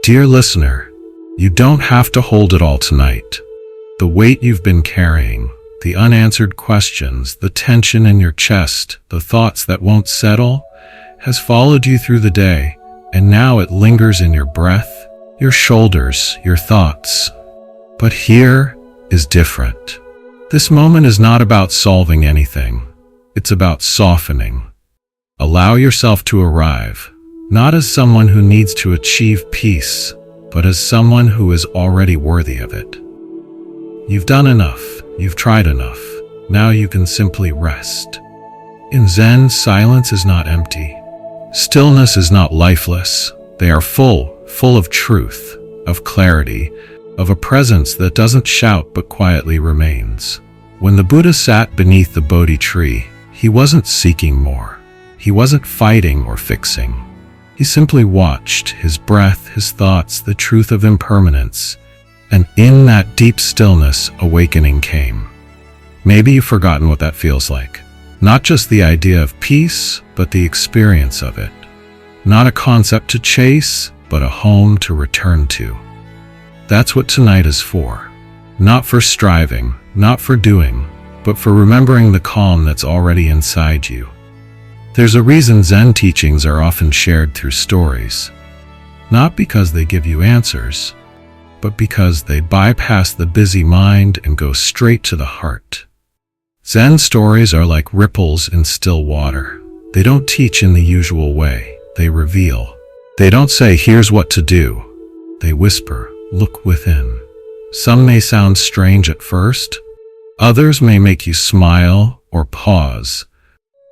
Dear listener, you don't have to hold it all tonight. The weight you've been carrying, the unanswered questions, the tension in your chest, the thoughts that won't settle, has followed you through the day, and now it lingers in your breath, your shoulders, your thoughts. But here is different. This moment is not about solving anything. It's about softening. Allow yourself to arrive, not as someone who needs to achieve peace, but as someone who is already worthy of it. You've done enough. You've tried enough. Now you can simply rest. In Zen, silence is not empty. Stillness is not lifeless. They are full of truth, of clarity, of a presence that doesn't shout but quietly remains. When the Buddha sat beneath the Bodhi tree, he wasn't seeking more. He wasn't fighting or fixing. He simply watched his breath, his thoughts, the truth of impermanence, and in that deep stillness, awakening came. Maybe you've forgotten what that feels like. Not just the idea of peace, but the experience of it. Not a concept to chase, but a home to return to. That's what tonight is for. Not for striving, not for doing, but for remembering the calm that's already inside you. There's a reason Zen teachings are often shared through stories. Not because they give you answers, but because they bypass the busy mind and go straight to the heart. Zen stories are like ripples in still water. They don't teach in the usual way. They reveal. They don't say, here's what to do. They whisper, look within. Some may sound strange at first. Others may make you smile or pause.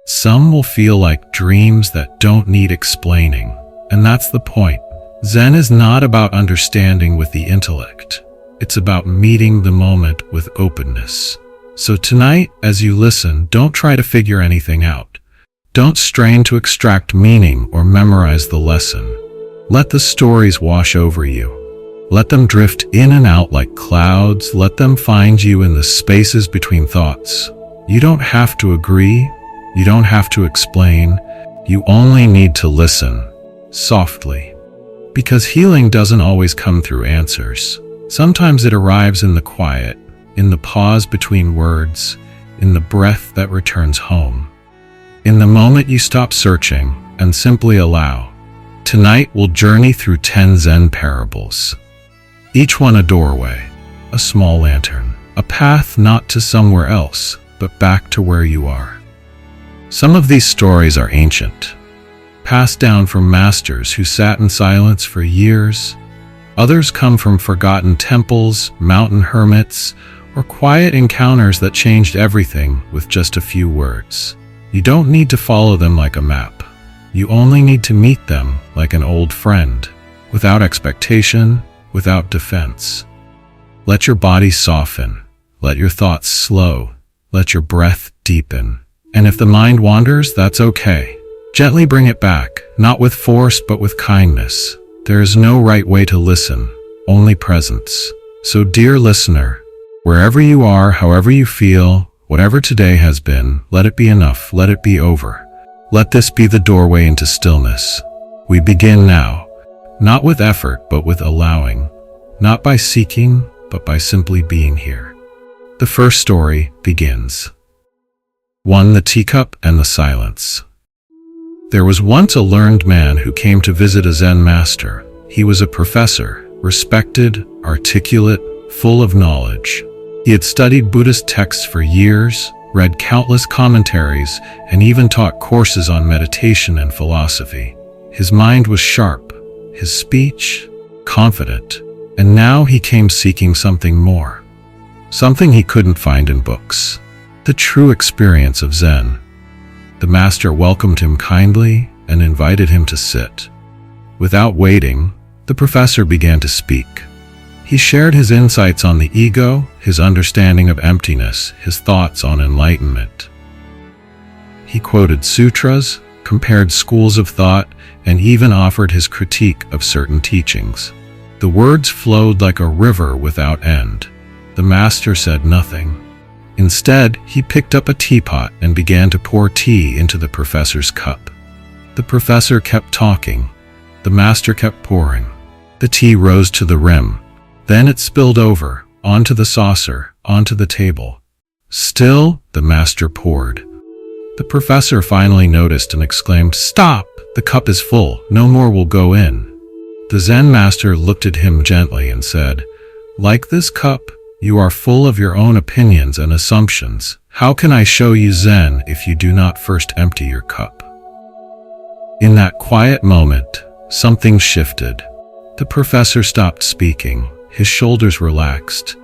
Some will feel like dreams that don't need explaining. And that's the point. Zen is not about understanding with the intellect. It's about meeting the moment with openness. So tonight, as you listen, don't try to figure anything out. Don't strain to extract meaning or memorize the lesson. Let the stories wash over you. Let them drift in and out like clouds. Let them find you in the spaces between thoughts. You don't have to agree. You don't have to explain. You only need to listen, softly. Because healing doesn't always come through answers. Sometimes it arrives in the quiet, in the pause between words, in the breath that returns home. In the moment you stop searching and simply allow. Tonight we'll journey through 10 Zen parables. Each one a doorway, a small lantern, a path not to somewhere else, but back to where you are. Some of these stories are ancient, passed down from masters who sat in silence for years. Others come from forgotten temples, mountain hermits, or quiet encounters that changed everything with just a few words. You don't need to follow them like a map. You only need to meet them like an old friend, without expectation, without defense. Let your body soften. Let your thoughts slow. Let your breath deepen. And if the mind wanders, that's okay. Gently bring it back, not with force, but with kindness. There is no right way to listen, only presence. So dear listener, wherever you are, however you feel, whatever today has been, let it be enough, let it be over. Let this be the doorway into stillness. We begin now, not with effort, but with allowing. Not by seeking, but by simply being here. The first story begins. 1. The Teacup and the Silence. There was once a learned man who came to visit a Zen master. He was a professor, respected, articulate, full of knowledge. He had studied Buddhist texts for years, read countless commentaries, and even taught courses on meditation and philosophy. His mind was sharp, his speech confident, and now he came seeking something more. Something he couldn't find in books. The true experience of Zen. The master welcomed him kindly and invited him to sit. Without waiting, the professor began to speak. He shared his insights on the ego, his understanding of emptiness, his thoughts on enlightenment. He quoted sutras, compared schools of thought, and even offered his critique of certain teachings. The words flowed like a river without end. The master said nothing. Instead, he picked up a teapot and began to pour tea into the professor's cup. The professor kept talking. The master kept pouring. The tea rose to the rim. Then it spilled over, onto the saucer, onto the table. Still, the master poured. The professor finally noticed and exclaimed, "Stop! The cup is full. No more will go in." The Zen master looked at him gently and said, "Like this cup, you are full of your own opinions and assumptions. How can I show you Zen if you do not first empty your cup?" In that quiet moment, something shifted. The professor stopped speaking. His shoulders relaxed.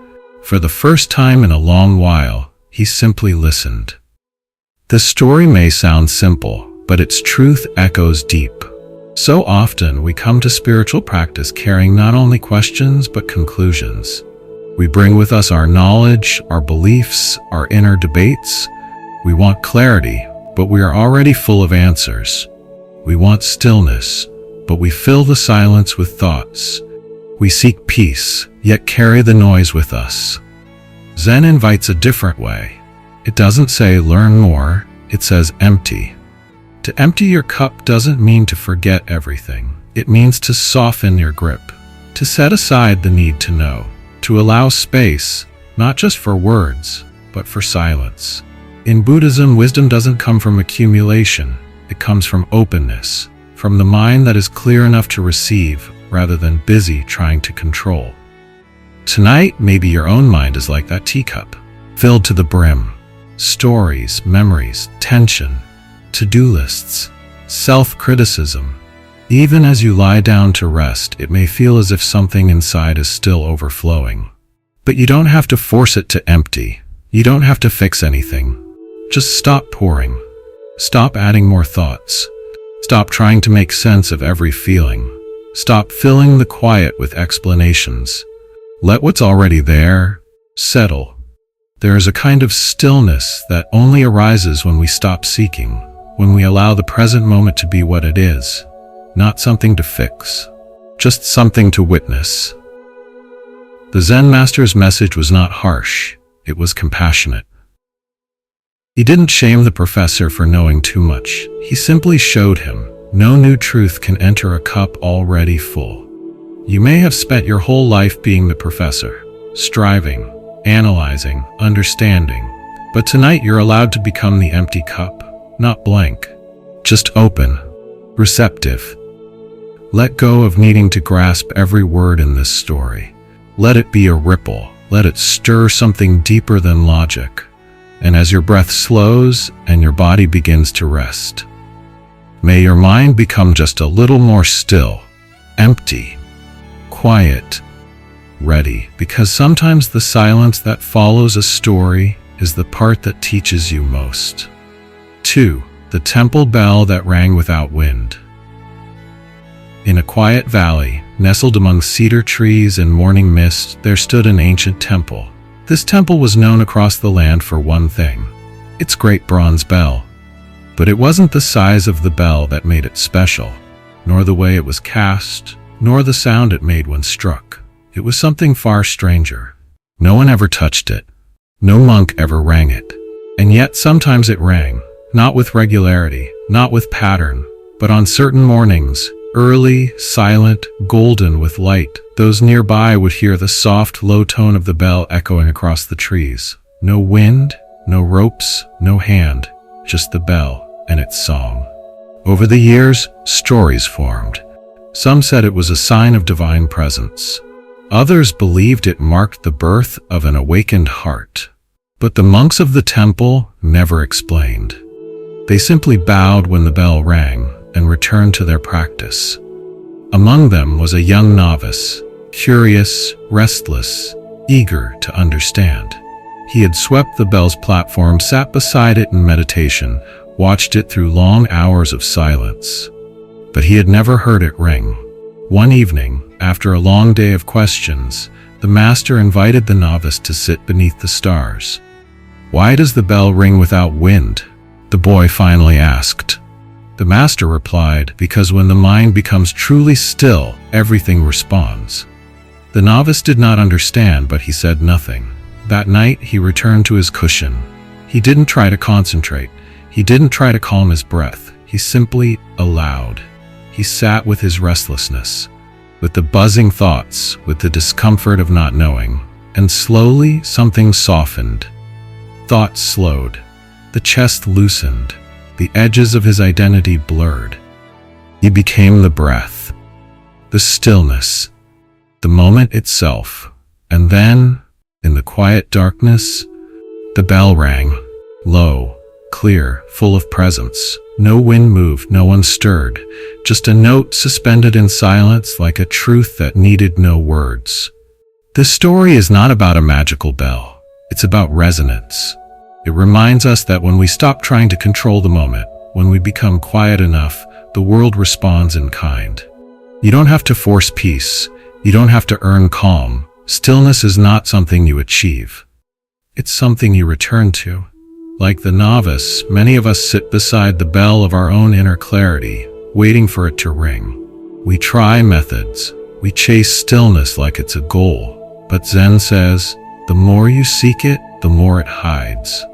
For the first time in a long while, he simply listened. The story may sound simple, but its truth echoes deep. So often we come to spiritual practice carrying not only questions but conclusions. We bring with us our knowledge, our beliefs, our inner debates. We want clarity, but we are already full of answers. We want stillness, but we fill the silence with thoughts. We seek peace, yet carry the noise with us. Zen invites a different way. It doesn't say learn more, it says empty. To empty your cup doesn't mean to forget everything. It means to soften your grip, to set aside the need to know, to allow space, not just for words, but for silence. In Buddhism, wisdom doesn't come from accumulation. It comes from openness, from the mind that is clear enough to receive rather than busy trying to control. Tonight, maybe your own mind is like that teacup, filled to the brim. Stories, memories, tension, to-do lists, self-criticism. Even as you lie down to rest, it may feel as if something inside is still overflowing. But you don't have to force it to empty. You don't have to fix anything. Just stop pouring. Stop adding more thoughts. Stop trying to make sense of every feeling. Stop filling the quiet with explanations. Let what's already there settle. There is a kind of stillness that only arises when we stop seeking, when we allow the present moment to be what it is, not something to fix, just something to witness. The Zen master's message was not harsh, it was compassionate. He didn't shame the professor for knowing too much. He simply showed him, no new truth can enter a cup already full. You may have spent your whole life being the professor, striving, analyzing, understanding, but tonight you're allowed to become the empty cup, not blank, just open, receptive. Let go of needing to grasp every word in this story. Let it be a ripple. Let it stir something deeper than logic. And as your breath slows and your body begins to rest, may your mind become just a little more still, empty, quiet, ready, because sometimes the silence that follows a story is the part that teaches you most. 2. The temple bell that rang without wind. In a quiet valley, nestled among cedar trees and morning mist, there stood an ancient temple. This temple was known across the land for one thing, its great bronze bell. But it wasn't the size of the bell that made it special, nor the way it was cast, nor the sound it made when struck. It was something far stranger. No one ever touched it. No monk ever rang it. And yet sometimes it rang, not with regularity, not with pattern, but on certain mornings, early, silent, golden with light, those nearby would hear the soft, low tone of the bell echoing across the trees. No wind, no ropes, no hand, just the bell and its song. Over the years, stories formed. Some said it was a sign of divine presence. Others believed it marked the birth of an awakened heart. But the monks of the temple never explained. They simply bowed when the bell rang and returned to their practice. Among them was a young novice, curious, restless, eager to understand. He had swept the bell's platform, sat beside it in meditation, watched it through long hours of silence. But he had never heard it ring. One evening, after a long day of questions, the master invited the novice to sit beneath the stars. "Why does the bell ring without wind?" the boy finally asked. The master replied, "Because when the mind becomes truly still, everything responds." The novice did not understand, but he said nothing. That night, he returned to his cushion. He didn't try to concentrate. He didn't try to calm his breath. He simply allowed. He sat with his restlessness. with the buzzing thoughts, with the discomfort of not knowing. And slowly, something softened. Thoughts slowed. The chest loosened. The edges of his identity blurred. He became the breath, the stillness, the moment itself. And then, in the quiet darkness, the bell rang, low, clear, full of presence. No wind moved, no one stirred, just a note suspended in silence like a truth that needed no words. This story is not about a magical bell. It's about resonance. It reminds us that when we stop trying to control the moment, when we become quiet enough, the world responds in kind. You don't have to force peace. You don't have to earn calm. Stillness is not something you achieve. It's something you return to. Like the novice, many of us sit beside the bell of our own inner clarity, waiting for it to ring. We try methods. We chase stillness like it's a goal. But Zen says, the more you seek it, the more it hides.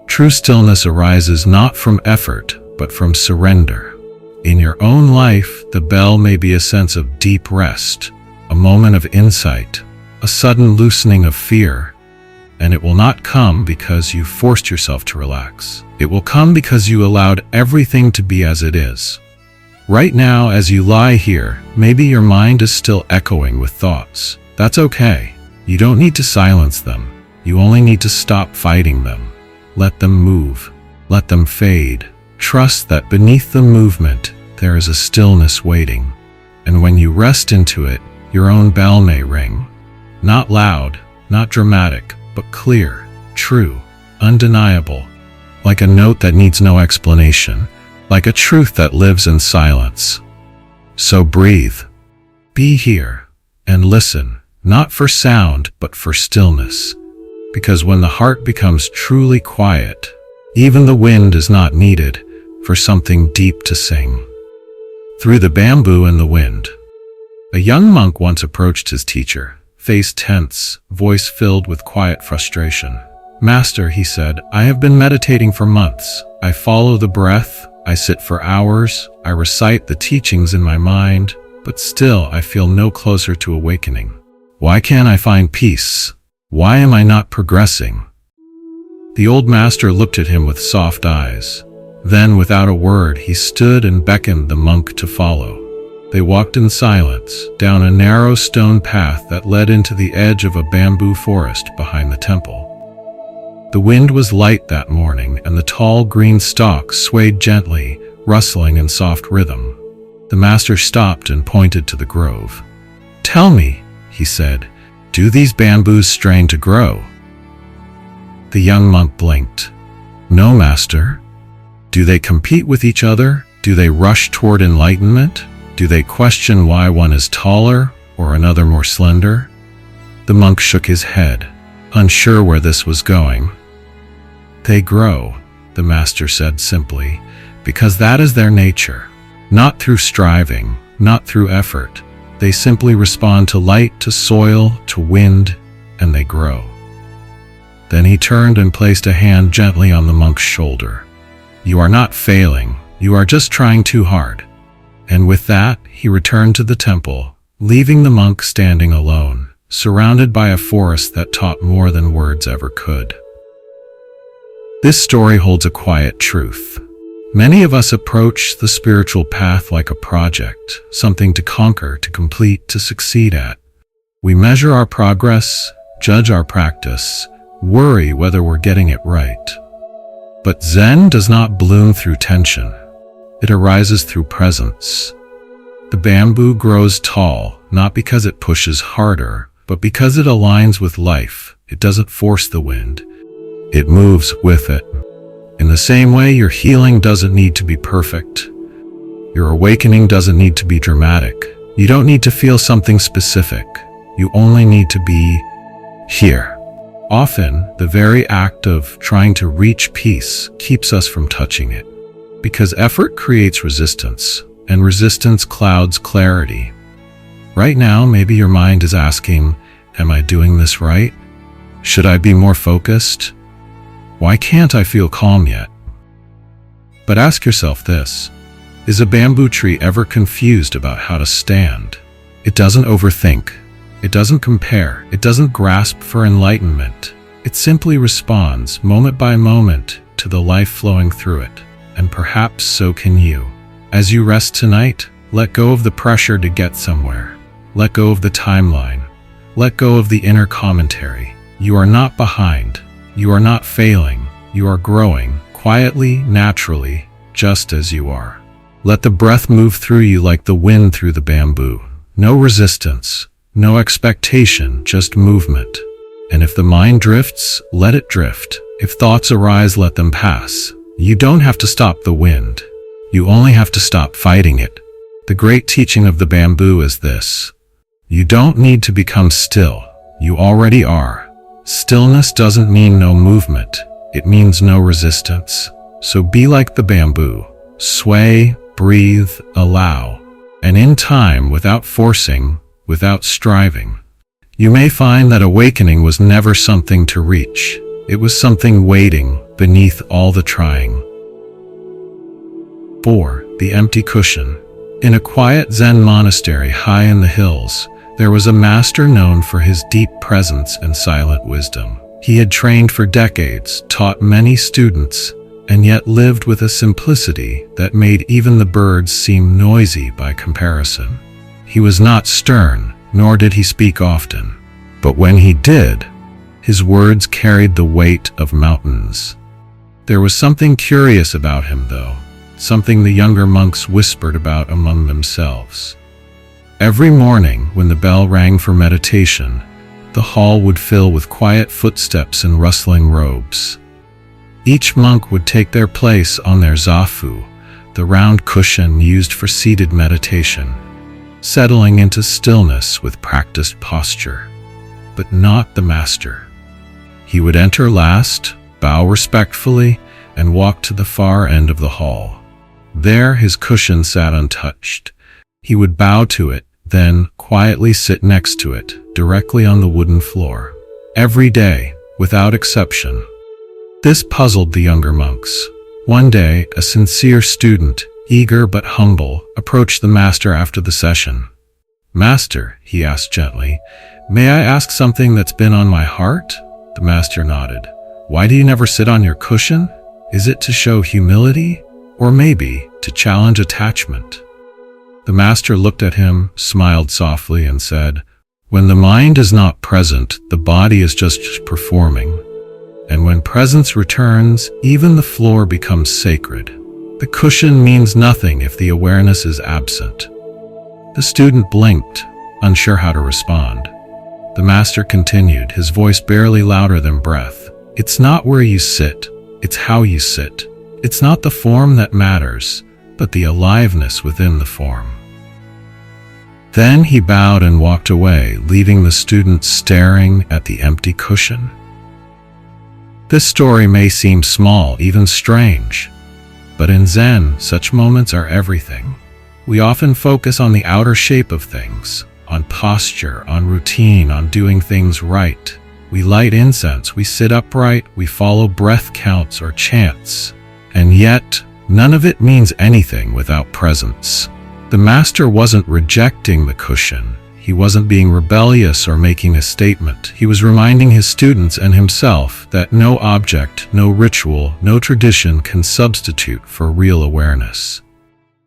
True stillness arises not from effort, but from surrender. In your own life, the bell may be a sense of deep rest, a moment of insight, a sudden loosening of fear. And it will not come because you forced yourself to relax. It will come because you allowed everything to be as it is. Right now, as you lie here, maybe your mind is still echoing with thoughts. That's okay. You don't need to silence them. You only need to stop fighting them. Let them move. Let them fade. Trust that beneath the movement, there is a stillness waiting. And when you rest into it, your own bell may ring. Not loud, not dramatic, but clear, true, undeniable, like a note that needs no explanation, like a truth that lives in silence. So breathe, be here, and listen, not for sound, but for stillness. Because when the heart becomes truly quiet, even the wind is not needed for something deep to sing. Through the bamboo and the wind. A young monk once approached his teacher, face tense, voice filled with quiet frustration. Master, he said, I have been meditating for months. I follow the breath, I sit for hours, I recite the teachings in my mind, but still I feel no closer to awakening. Why can't I find peace? Why am I not progressing? The old master looked at him with soft eyes. Then, without a word, he stood and beckoned the monk to follow. They walked in silence, down a narrow stone path that led into the edge of a bamboo forest behind the temple. The wind was light that morning, and the tall green stalks swayed gently, rustling in soft rhythm. The master stopped and pointed to the grove. Tell me, he said, do these bamboos strain to grow? The young monk blinked. No, master. Do they compete with each other? Do they rush toward enlightenment? Do they question why one is taller or another more slender? The monk shook his head, unsure where this was going. They grow, the master said simply, because that is their nature. Not through striving, not through effort. They simply respond to light, to soil, to wind, and they grow. Then he turned and placed a hand gently on the monk's shoulder. You are not failing, you are just trying too hard. And with that, he returned to the temple, leaving the monk standing alone, surrounded by a forest that taught more than words ever could. This story holds a quiet truth. Many of us approach the spiritual path like a project, something to conquer, to complete, to succeed at. We measure our progress, judge our practice, worry whether we're getting it right. But Zen does not bloom through tension. It arises through presence. The bamboo grows tall, not because it pushes harder, but because it aligns with life. It doesn't force the wind. It moves with it. In the same way, your healing doesn't need to be perfect. Your awakening doesn't need to be dramatic. You don't need to feel something specific. You only need to be here. Often, the very act of trying to reach peace keeps us from touching it. Because effort creates resistance, and resistance clouds clarity. Right now, maybe your mind is asking, am I doing this right? Should I be more focused? Why can't I feel calm yet? But ask yourself this, is a bamboo tree ever confused about how to stand? It doesn't overthink. It doesn't compare. It doesn't grasp for enlightenment. It simply responds, moment by moment, to the life flowing through it. And perhaps so can you. As you rest tonight, let go of the pressure to get somewhere. Let go of the timeline. Let go of the inner commentary. You are not behind. You are not failing. You are growing, quietly, naturally, just as you are. Let the breath move through you like the wind through the bamboo. No resistance, no expectation, just movement. And if the mind drifts, let it drift. If thoughts arise, let them pass. You don't have to stop the wind. You only have to stop fighting it. The great teaching of the bamboo is this: you don't need to become still. You already are. Stillness doesn't mean no movement. It means no resistance. So be like the bamboo. Sway, breathe, allow. And in time, without forcing, without striving, you may find that awakening was never something to reach. It was something waiting beneath all the trying. 4. The empty cushion. In a quiet Zen monastery high in the hills, there was a master known for his deep presence and silent wisdom. He had trained for decades, taught many students, and yet lived with a simplicity that made even the birds seem noisy by comparison. He was not stern, nor did he speak often. But when he did, his words carried the weight of mountains. There was something curious about him, though, something the younger monks whispered about among themselves. Every morning, when the bell rang for meditation, the hall would fill with quiet footsteps and rustling robes. Each monk would take their place on their zafu, the round cushion used for seated meditation, settling into stillness with practiced posture. But not the master. He would enter last, bow respectfully, and walk to the far end of the hall. There his cushion sat untouched. He would bow to it, then quietly sit next to it, directly on the wooden floor. Every day, without exception. This puzzled the younger monks. One day, a sincere student, eager but humble, approached the master after the session. "Master," he asked gently, "may I ask something that's been on my heart?" The master nodded. "Why do you never sit on your cushion? Is it to show humility? Or maybe to challenge attachment?" The master looked at him, smiled softly, and said, "When the mind is not present, the body is just performing. And when presence returns, even the floor becomes sacred. The cushion means nothing if the awareness is absent." The student blinked, unsure how to respond. The master continued, his voice barely louder than breath. "It's not where you sit, it's how you sit. It's not the form that matters, but the aliveness within the form." Then he bowed and walked away, leaving the student staring at the empty cushion. This story may seem small, even strange, but in Zen, such moments are everything. We often focus on the outer shape of things, on posture, on routine, on doing things right. We light incense, we sit upright, we follow breath counts or chants, and yet none of it means anything without presence. The master wasn't rejecting the cushion. He wasn't being rebellious or making a statement. He was reminding his students and himself that no object, no ritual, no tradition can substitute for real awareness.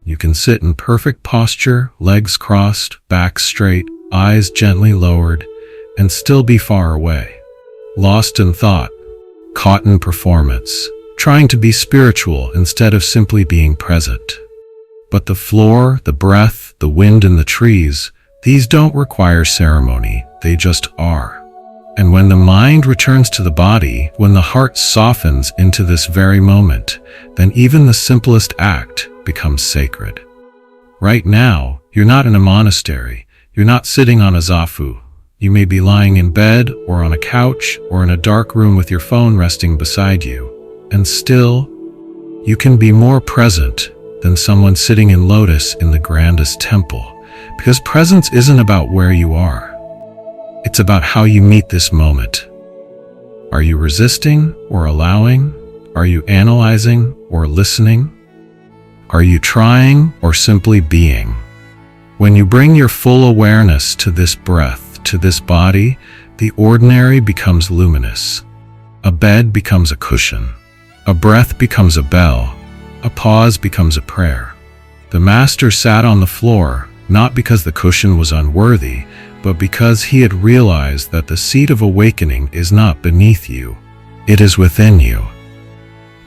You can sit in perfect posture, legs crossed, back straight, eyes gently lowered, and still be far away. Lost in thought, caught in performance, trying to be spiritual instead of simply being present. But the floor, the breath, the wind in the trees, these don't require ceremony, they just are. And when the mind returns to the body, when the heart softens into this very moment, then even the simplest act becomes sacred. Right now, you're not in a monastery, you're not sitting on a zafu. You may be lying in bed, or on a couch, or in a dark room with your phone resting beside you. And still, you can be more present than someone sitting in lotus in the grandest temple. Because presence isn't about where you are. It's about how you meet this moment. Are you resisting or allowing? Are you analyzing or listening? Are you trying or simply being? When you bring your full awareness to this breath, to this body, the ordinary becomes luminous. A bed becomes a cushion. A breath becomes a bell. A pause becomes a prayer. The master sat on the floor, not because the cushion was unworthy, but because he had realized that the seat of awakening is not beneath you. It is within you.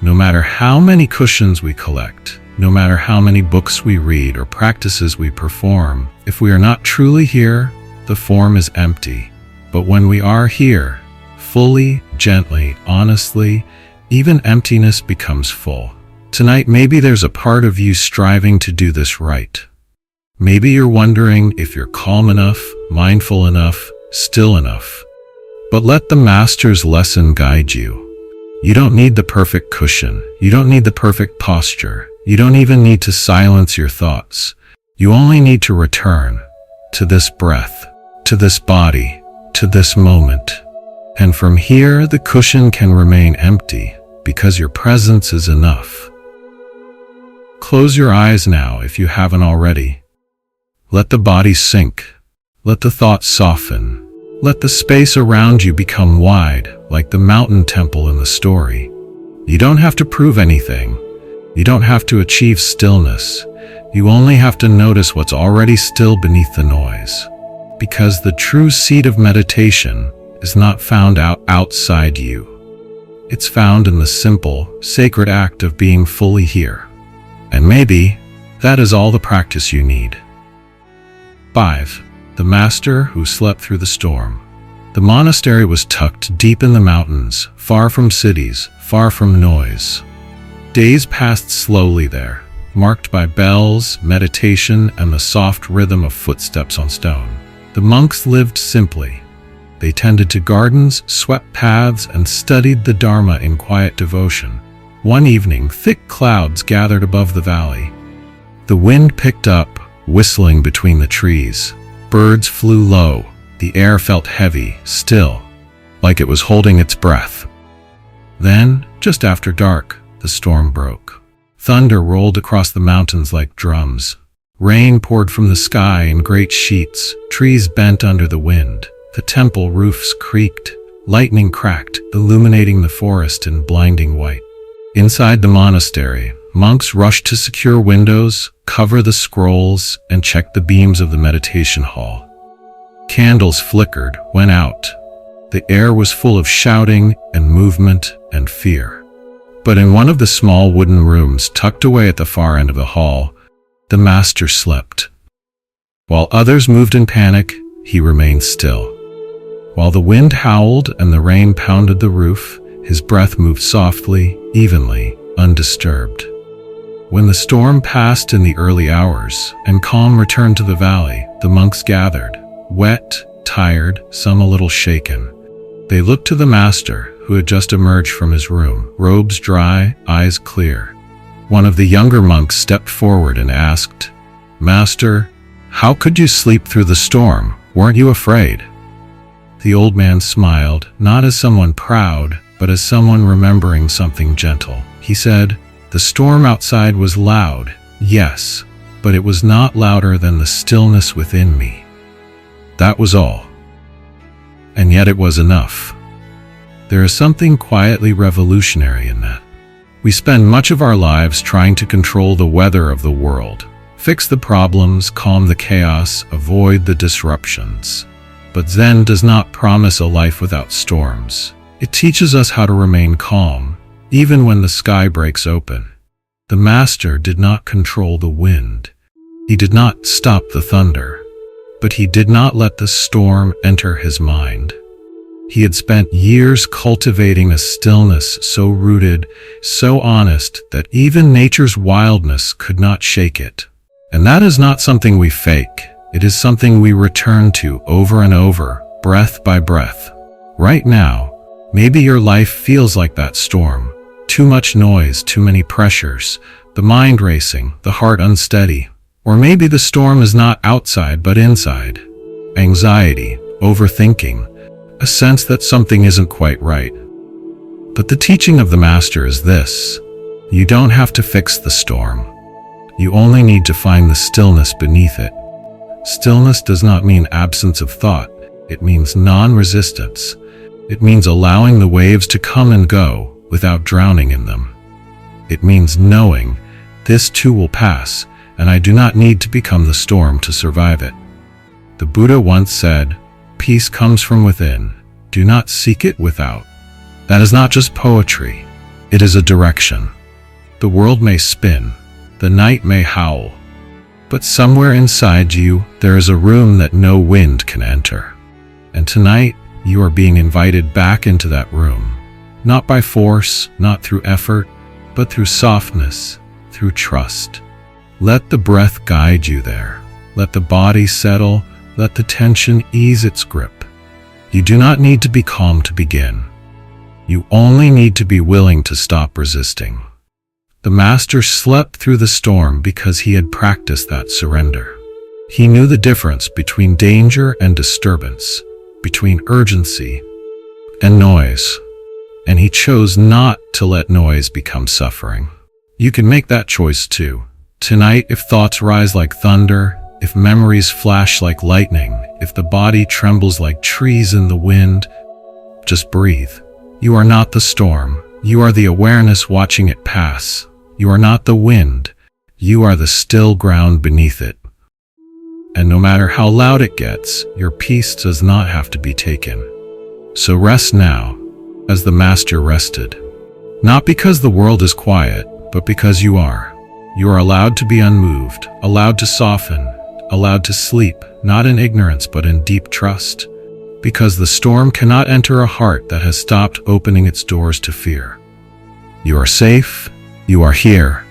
No matter how many cushions we collect, no matter how many books we read or practices we perform, if we are not truly here, the form is empty. But when we are here, fully, gently, honestly, even emptiness becomes full. Tonight, maybe there's a part of you striving to do this right. Maybe you're wondering if you're calm enough, mindful enough, still enough. But let the master's lesson guide you. You don't need the perfect cushion. You don't need the perfect posture. You don't even need to silence your thoughts. You only need to return to this breath, to this body, to this moment. And from here, the cushion can remain empty because your presence is enough. Close your eyes now if you haven't already. Let the body sink. Let the thoughts soften. Let the space around you become wide, like the mountain temple in the story. You don't have to prove anything. You don't have to achieve stillness. You only have to notice what's already still beneath the noise. Because the true seat of meditation is not found outside you. It's found in the simple, sacred act of being fully here. And maybe that is all the practice you need. 5. The master who slept through the storm. The monastery was tucked deep in the mountains, far from cities, far from noise. Days passed slowly there, marked by bells, meditation, and the soft rhythm of footsteps on stone. The monks lived simply. They tended to gardens, swept paths, and studied the Dharma in quiet devotion. One evening, thick clouds gathered above the valley. The wind picked up, whistling between the trees. Birds flew low. The air felt heavy, still, like it was holding its breath. Then, just after dark, the storm broke. Thunder rolled across the mountains like drums. Rain poured from the sky in great sheets. Trees bent under the wind. The temple roofs creaked. Lightning cracked, illuminating the forest in blinding white. Inside the monastery, monks rushed to secure windows, cover the scrolls, and check the beams of the meditation hall. Candles flickered, went out. The air was full of shouting and movement and fear. But in one of the small wooden rooms tucked away at the far end of the hall, the master slept. While others moved in panic, he remained still. While the wind howled and the rain pounded the roof, his breath moved softly, evenly, undisturbed. When the storm passed in the early hours and calm returned to the valley, the monks gathered, wet, tired, some a little shaken. They looked to the master, who had just emerged from his room, robes dry, eyes clear. One of the younger monks stepped forward and asked, "Master, how could you sleep through the storm? Weren't you afraid?" The old man smiled, not as someone proud, but as someone remembering something gentle. He said, "The storm outside was loud, yes, but it was not louder than the stillness within me. That was all. And yet it was enough." There is something quietly revolutionary in that. We spend much of our lives trying to control the weather of the world, fix the problems, calm the chaos, avoid the disruptions. But Zen does not promise a life without storms. It teaches us how to remain calm, even when the sky breaks open. The master did not control the wind. He did not stop the thunder. But he did not let the storm enter his mind. He had spent years cultivating a stillness so rooted, so honest, that even nature's wildness could not shake it. And that is not something we fake. It is something we return to over and over, breath by breath. Right now, maybe your life feels like that storm. Too much noise, too many pressures, the mind racing, the heart unsteady. Or maybe the storm is not outside but inside. Anxiety, overthinking, a sense that something isn't quite right. But the teaching of the master is this: you don't have to fix the storm. You only need to find the stillness beneath it. Stillness does not mean absence of thought. It means non-resistance. It means allowing the waves to come and go without drowning in them. It means knowing this too will pass, and I do not need to become the storm to survive it. The Buddha once said, "Peace comes from within. Do not seek it without." That is not just poetry. It is a direction. The world may spin. The night may howl. But somewhere inside you, there is a room that no wind can enter. And tonight, you are being invited back into that room. Not by force, not through effort, but through softness, through trust. Let the breath guide you there. Let the body settle. Let the tension ease its grip. You do not need to be calm to begin. You only need to be willing to stop resisting. The master slept through the storm because he had practiced that surrender. He knew the difference between danger and disturbance, between urgency and noise, and he chose not to let noise become suffering. You can make that choice too. Tonight, if thoughts rise like thunder, if memories flash like lightning, if the body trembles like trees in the wind, just breathe. You are not the storm. You are the awareness watching it pass. You are not the wind. You are the still ground beneath it. And no matter how loud it gets, your peace does not have to be taken. So rest now, as the Master rested. Not because the world is quiet, but because you are. You are allowed to be unmoved, allowed to soften, allowed to sleep, not in ignorance but in deep trust. Because the storm cannot enter a heart that has stopped opening its doors to fear. You are safe, you are here,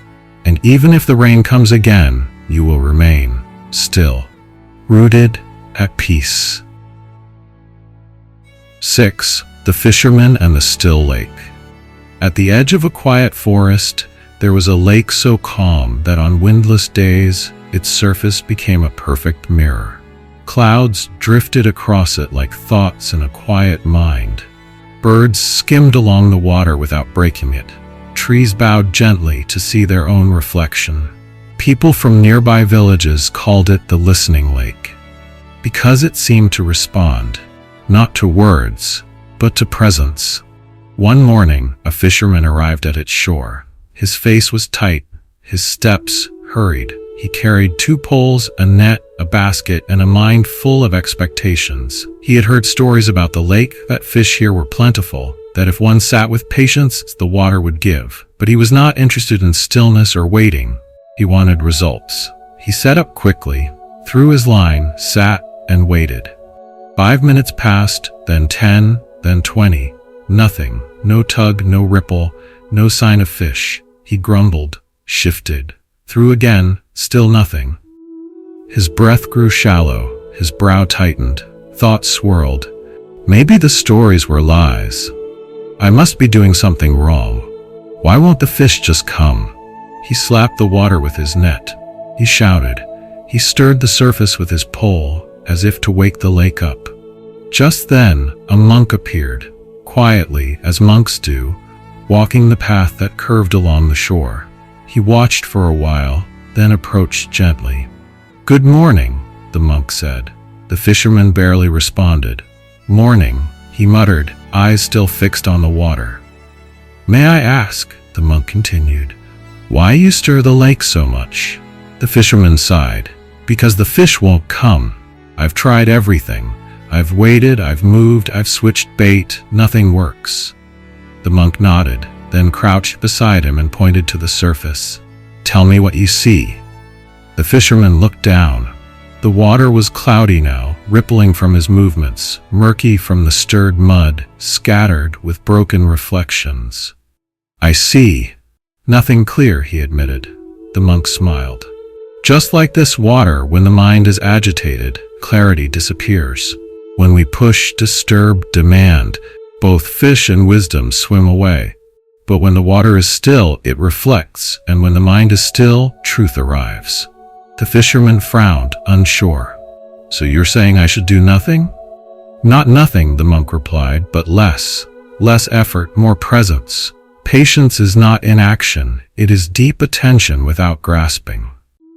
and even if the rain comes again, you will remain still, rooted at peace. 6. The Fisherman and the Still Lake. At the edge of a quiet forest, there was a lake so calm that on windless days, its surface became a perfect mirror. Clouds drifted across it like thoughts in a quiet mind. Birds skimmed along the water without breaking it. Trees bowed gently to see their own reflection. People from nearby villages called it the listening lake, because it seemed to respond, not to words, but to presence. One morning, a fisherman arrived at its shore. His face was tight, his steps hurried. He carried 2 poles, a net, a basket, and a mind full of expectations. He had heard stories about the lake, that fish here were plentiful, that if one sat with patience, the water would give. But he was not interested in stillness or waiting. He wanted results. He set up quickly, threw his line, sat, and waited. 5 minutes passed, then 10, then 20. Nothing. No tug, no ripple, no sign of fish. He grumbled, shifted, threw again, still nothing. His breath grew shallow, his brow tightened, thoughts swirled. Maybe the stories were lies. I must be doing something wrong. Why won't the fish just come? He slapped the water with his net. He shouted. He stirred the surface with his pole, as if to wake the lake up. Just then, a monk appeared, quietly, as monks do, walking the path that curved along the shore. He watched for a while, then approached gently. "Good morning," the monk said. The fisherman barely responded. "Morning," he muttered, eyes still fixed on the water. "May I ask," the monk continued, "why you stir the lake so much?" The fisherman sighed. "Because the fish won't come. I've tried everything. I've waited, I've moved, I've switched bait, nothing works." The monk nodded, then crouched beside him and pointed to the surface. "Tell me what you see." The fisherman looked down. The water was cloudy now, rippling from his movements, murky from the stirred mud, scattered with broken reflections. "I see. Nothing clear," he admitted. The monk smiled. "Just like this water, when the mind is agitated, clarity disappears. When we push, disturb, demand, both fish and wisdom swim away. But when the water is still, it reflects, and when the mind is still, truth arrives." The fisherman frowned, unsure. "So you're saying I should do nothing?" "Not nothing," the monk replied, "but less. Less effort, more presence. Patience is not inaction, it is deep attention without grasping."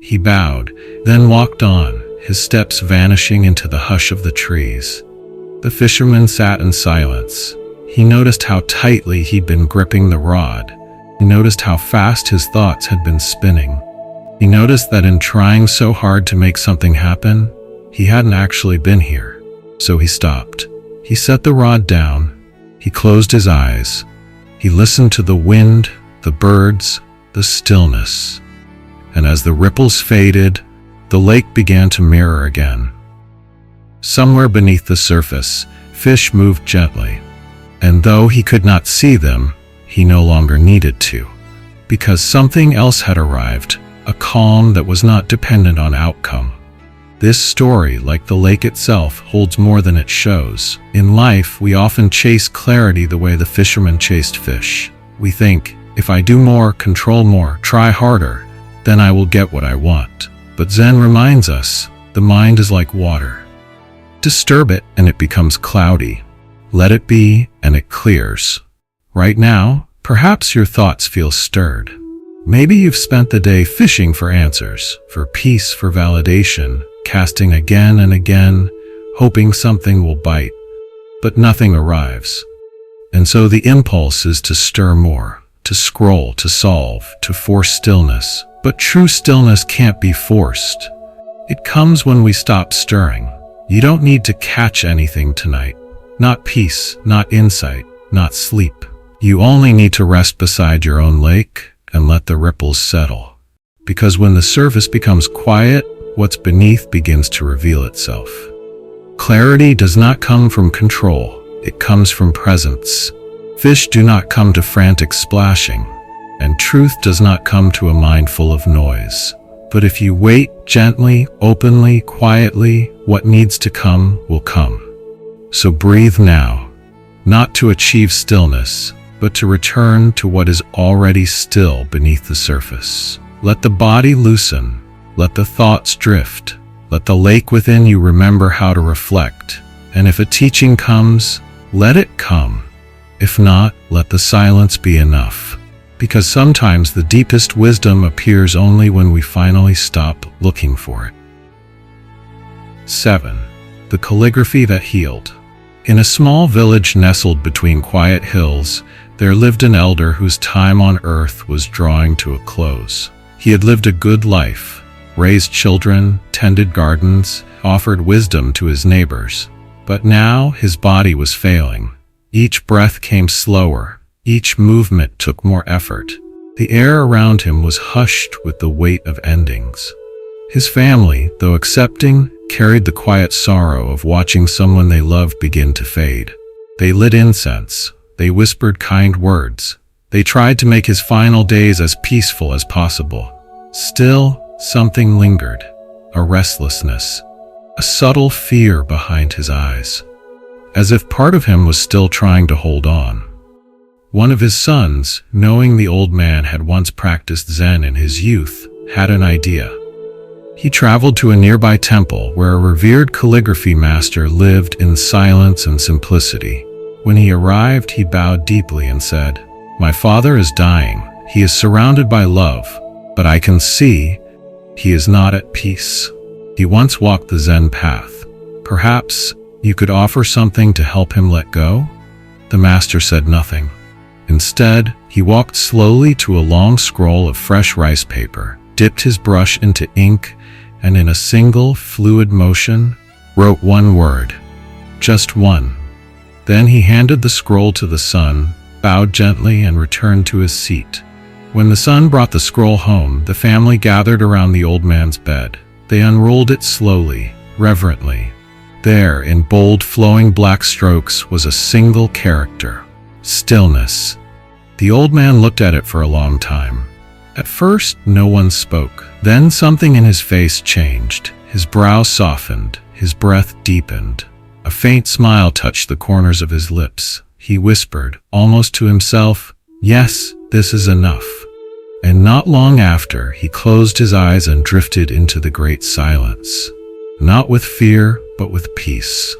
He bowed, then walked on, his steps vanishing into the hush of the trees. The fisherman sat in silence. He noticed how tightly he'd been gripping the rod. He noticed how fast his thoughts had been spinning. He noticed that in trying so hard to make something happen, he hadn't actually been here. So he stopped. He set the rod down. He closed his eyes. He listened to the wind, the birds, the stillness. And as the ripples faded, the lake began to mirror again. Somewhere beneath the surface, fish moved gently. And though he could not see them, he no longer needed to. Because something else had arrived, a calm that was not dependent on outcome. This story, like the lake itself, holds more than it shows. In life, we often chase clarity the way the fisherman chased fish. We think, if I do more, control more, try harder, then I will get what I want. But Zen reminds us, the mind is like water. Disturb it and it becomes cloudy. Let it be and it clears. Right now, perhaps your thoughts feel stirred. Maybe you've spent the day fishing for answers, for peace, for validation, casting again and again, hoping something will bite. But nothing arrives. And so the impulse is to stir more, to scroll, to solve, to force stillness. But true stillness can't be forced. It comes when we stop stirring. You don't need to catch anything tonight. Not peace, not insight, not sleep. You only need to rest beside your own lake and let the ripples settle. Because when the surface becomes quiet, what's beneath begins to reveal itself. Clarity does not come from control. It comes from presence. Fish do not come to frantic splashing, and truth does not come to a mind full of noise. But if you wait gently, openly, quietly, what needs to come will come. So breathe now, not to achieve stillness, but to return to what is already still beneath the surface. Let the body loosen, let the thoughts drift, let the lake within you remember how to reflect. And if a teaching comes, let it come. If not, let the silence be enough. Because sometimes the deepest wisdom appears only when we finally stop looking for it. 7. The calligraphy that healed. In a small village nestled between quiet hills, there lived an elder whose time on earth was drawing to a close. He had lived a good life, raised children, tended gardens, offered wisdom to his neighbors. But now his body was failing. Each breath came slower. Each movement took more effort. The air around him was hushed with the weight of endings. His family, though accepting, carried the quiet sorrow of watching someone they loved begin to fade. They lit incense. They whispered kind words. They tried to make his final days as peaceful as possible. Still, something lingered. A restlessness. A subtle fear behind his eyes. As if part of him was still trying to hold on. One of his sons, knowing the old man had once practiced Zen in his youth, had an idea. He traveled to a nearby temple where a revered calligraphy master lived in silence and simplicity. When he arrived, he bowed deeply and said, "My father is dying. He is surrounded by love, but I can see he is not at peace. He once walked the Zen path. Perhaps you could offer something to help him let go?" The master said nothing. Instead, he walked slowly to a long scroll of fresh rice paper, dipped his brush into ink, and in a single, fluid motion, wrote one word. Just one. Then he handed the scroll to the son, bowed gently, and returned to his seat. When the son brought the scroll home, the family gathered around the old man's bed. They unrolled it slowly, reverently. There, in bold, flowing black strokes, was a single character. Stillness. The old man looked at it for a long time. At first, no one spoke. Then something in his face changed. His brow softened. His breath deepened. A faint smile touched the corners of his lips. He whispered, almost to himself, "Yes, this is enough." And not long after, he closed his eyes and drifted into the great silence. Not with fear, but with peace.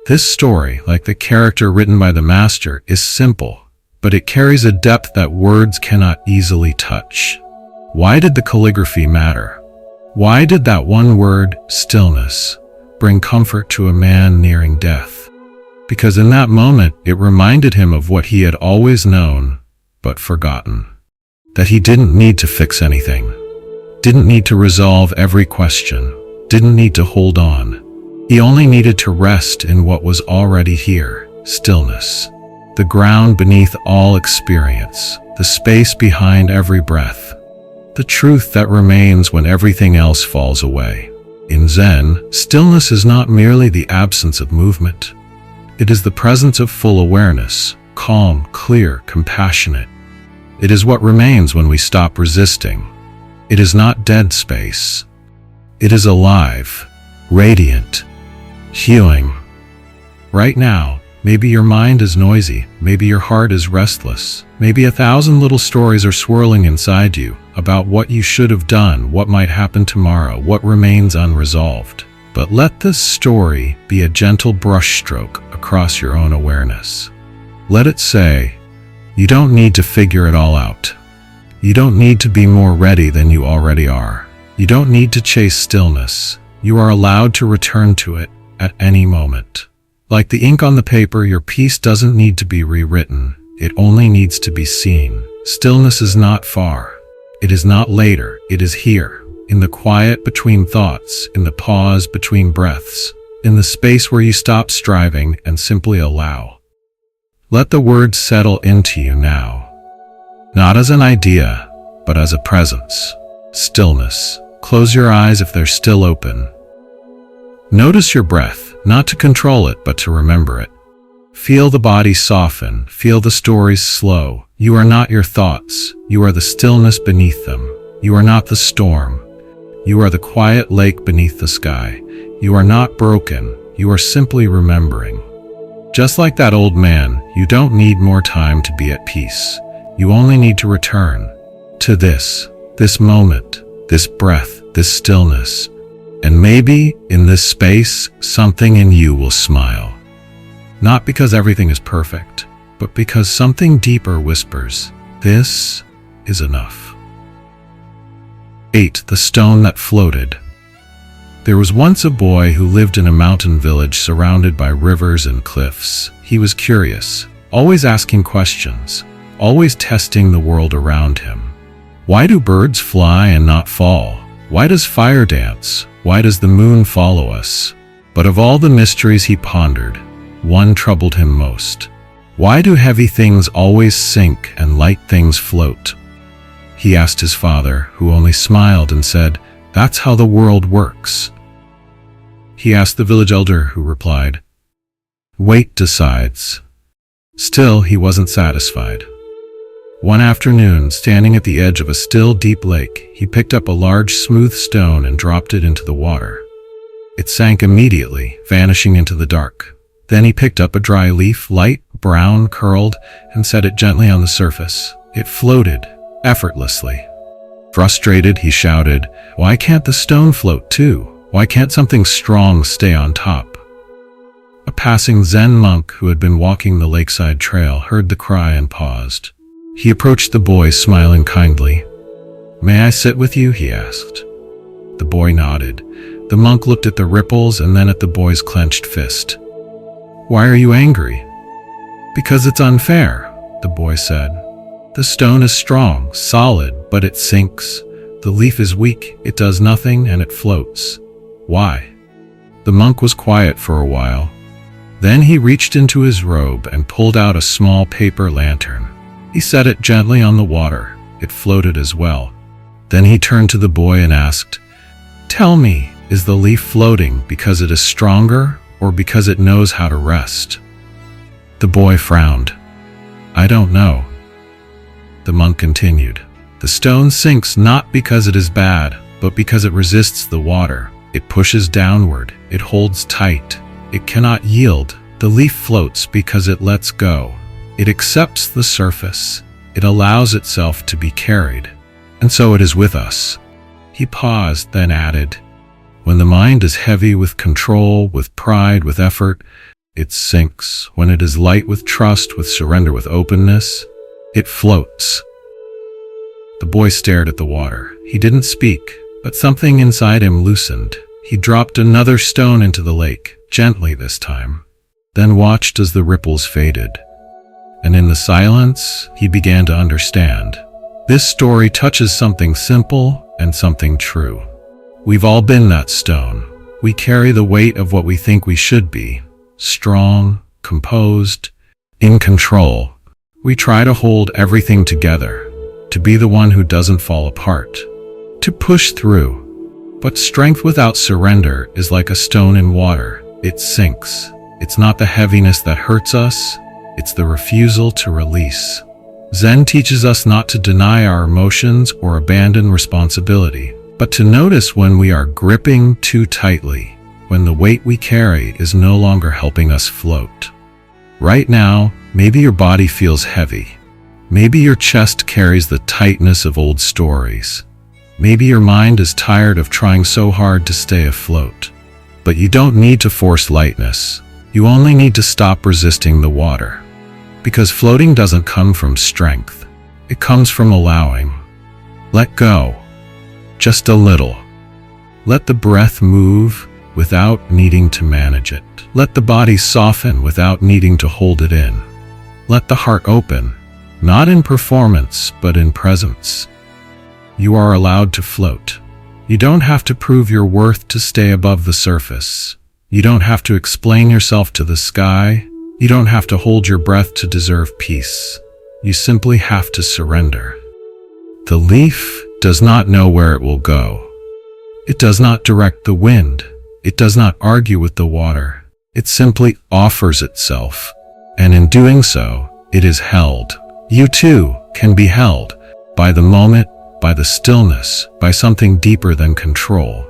This story, like the character written by the master, is simple, but it carries a depth that words cannot easily touch. Why did the calligraphy matter? Why did that one word, stillness, bring comfort to a man nearing death? Because in that moment, it reminded him of what he had always known, but forgotten. That he didn't need to fix anything, didn't need to resolve every question, didn't need to hold on. He only needed to rest in what was already here, stillness. The ground beneath all experience, the space behind every breath, the truth that remains when everything else falls away. In Zen, stillness is not merely the absence of movement. It is the presence of full awareness, calm, clear, compassionate. It is what remains when we stop resisting. It is not dead space. It is alive, radiant, healing. Right now, maybe your mind is noisy, maybe your heart is restless, maybe 1,000 little stories are swirling inside you about what you should have done, what might happen tomorrow, what remains unresolved. But let this story be a gentle brushstroke across your own awareness. Let it say, you don't need to figure it all out. You don't need to be more ready than you already are. You don't need to chase stillness. You are allowed to return to it at any moment. Like the ink on the paper, your piece doesn't need to be rewritten. It only needs to be seen. Stillness is not far. It is not later. It is here. In the quiet between thoughts, in the pause between breaths, in the space where you stop striving and simply allow. Let the words settle into you now. Not as an idea, but as a presence. Stillness. Close your eyes if they're still open. Notice your breath, not to control it, but to remember it. Feel the body soften, feel the stories slow. You are not your thoughts, you are the stillness beneath them. You are not the storm. You are the quiet lake beneath the sky. You are not broken, you are simply remembering. Just like that old man, you don't need more time to be at peace. You only need to return to this moment, this breath, this stillness. And maybe in this space, something in you will smile. Not because everything is perfect, but because something deeper whispers, this is enough. 8. The stone that floated. There was once a boy who lived in a mountain village surrounded by rivers and cliffs. He was curious, always asking questions, always testing the world around him. Why do birds fly and not fall? Why does fire dance? Why does the moon follow us? But of all the mysteries he pondered, one troubled him most. Why do heavy things always sink and light things float? He asked his father, who only smiled and said, "That's how the world works." He asked the village elder, who replied, "Weight decides." Still, he wasn't satisfied. One afternoon, standing at the edge of a still, deep lake, he picked up a large, smooth stone and dropped it into the water. It sank immediately, vanishing into the dark. Then he picked up a dry leaf, light, brown, curled, and set it gently on the surface. It floated, effortlessly. Frustrated, he shouted, "Why can't the stone float too? Why can't something strong stay on top?" A passing Zen monk who had been walking the lakeside trail heard the cry and paused. He approached the boy, smiling kindly. "May I sit with you?" he asked. The boy nodded. The monk looked at the ripples and then at the boy's clenched fist. "Why are you angry?" "Because it's unfair," the boy said. "The stone is strong, solid, but it sinks. The leaf is weak, it does nothing, and it floats. Why?" The monk was quiet for a while. Then he reached into his robe and pulled out a small paper lantern. He set it gently on the water. It floated as well. Then he turned to the boy and asked, "Tell me, is the leaf floating because it is stronger or because it knows how to rest?" The boy frowned. "I don't know." The monk continued, "The stone sinks not because it is bad, but because it resists the water. It pushes downward, it holds tight, it cannot yield. The leaf floats because it lets go. It accepts the surface, it allows itself to be carried. And so it is with us." He paused, then added, "When the mind is heavy with control, with pride, with effort, it sinks. When it is light with trust, with surrender, with openness, it floats." The boy stared at the water. He didn't speak, But something inside him loosened. He dropped another stone into the lake, gently this time, then watched as the ripples faded. And in the silence, he began to understand. This story touches something simple and something true. We've all been that stone. We carry the weight of what we think we should be. Strong, composed, in control. We try to hold everything together, to be the one who doesn't fall apart, to push through. But strength without surrender is like a stone in water. It sinks. It's not the heaviness that hurts us, it's the refusal to release. Zen teaches us not to deny our emotions or abandon responsibility, but to notice when we are gripping too tightly, when the weight we carry is no longer helping us float. Right now, maybe your body feels heavy. Maybe your chest carries the tightness of old stories. Maybe your mind is tired of trying so hard to stay afloat. But you don't need to force lightness. You only need to stop resisting the water. Because floating doesn't come from strength. It comes from allowing. Let go. Just a little. Let the breath move without needing to manage it. Let the body soften without needing to hold it in. Let the heart open, not in performance, but in presence. You are allowed to float. You don't have to prove your worth to stay above the surface. You don't have to explain yourself to the sky. You don't have to hold your breath to deserve peace. You simply have to surrender. The leaf does not know where it will go. It does not direct the wind. It does not argue with the water. It simply offers itself. And in doing so, it is held. You too can be held by the moment, by the stillness, by something deeper than control.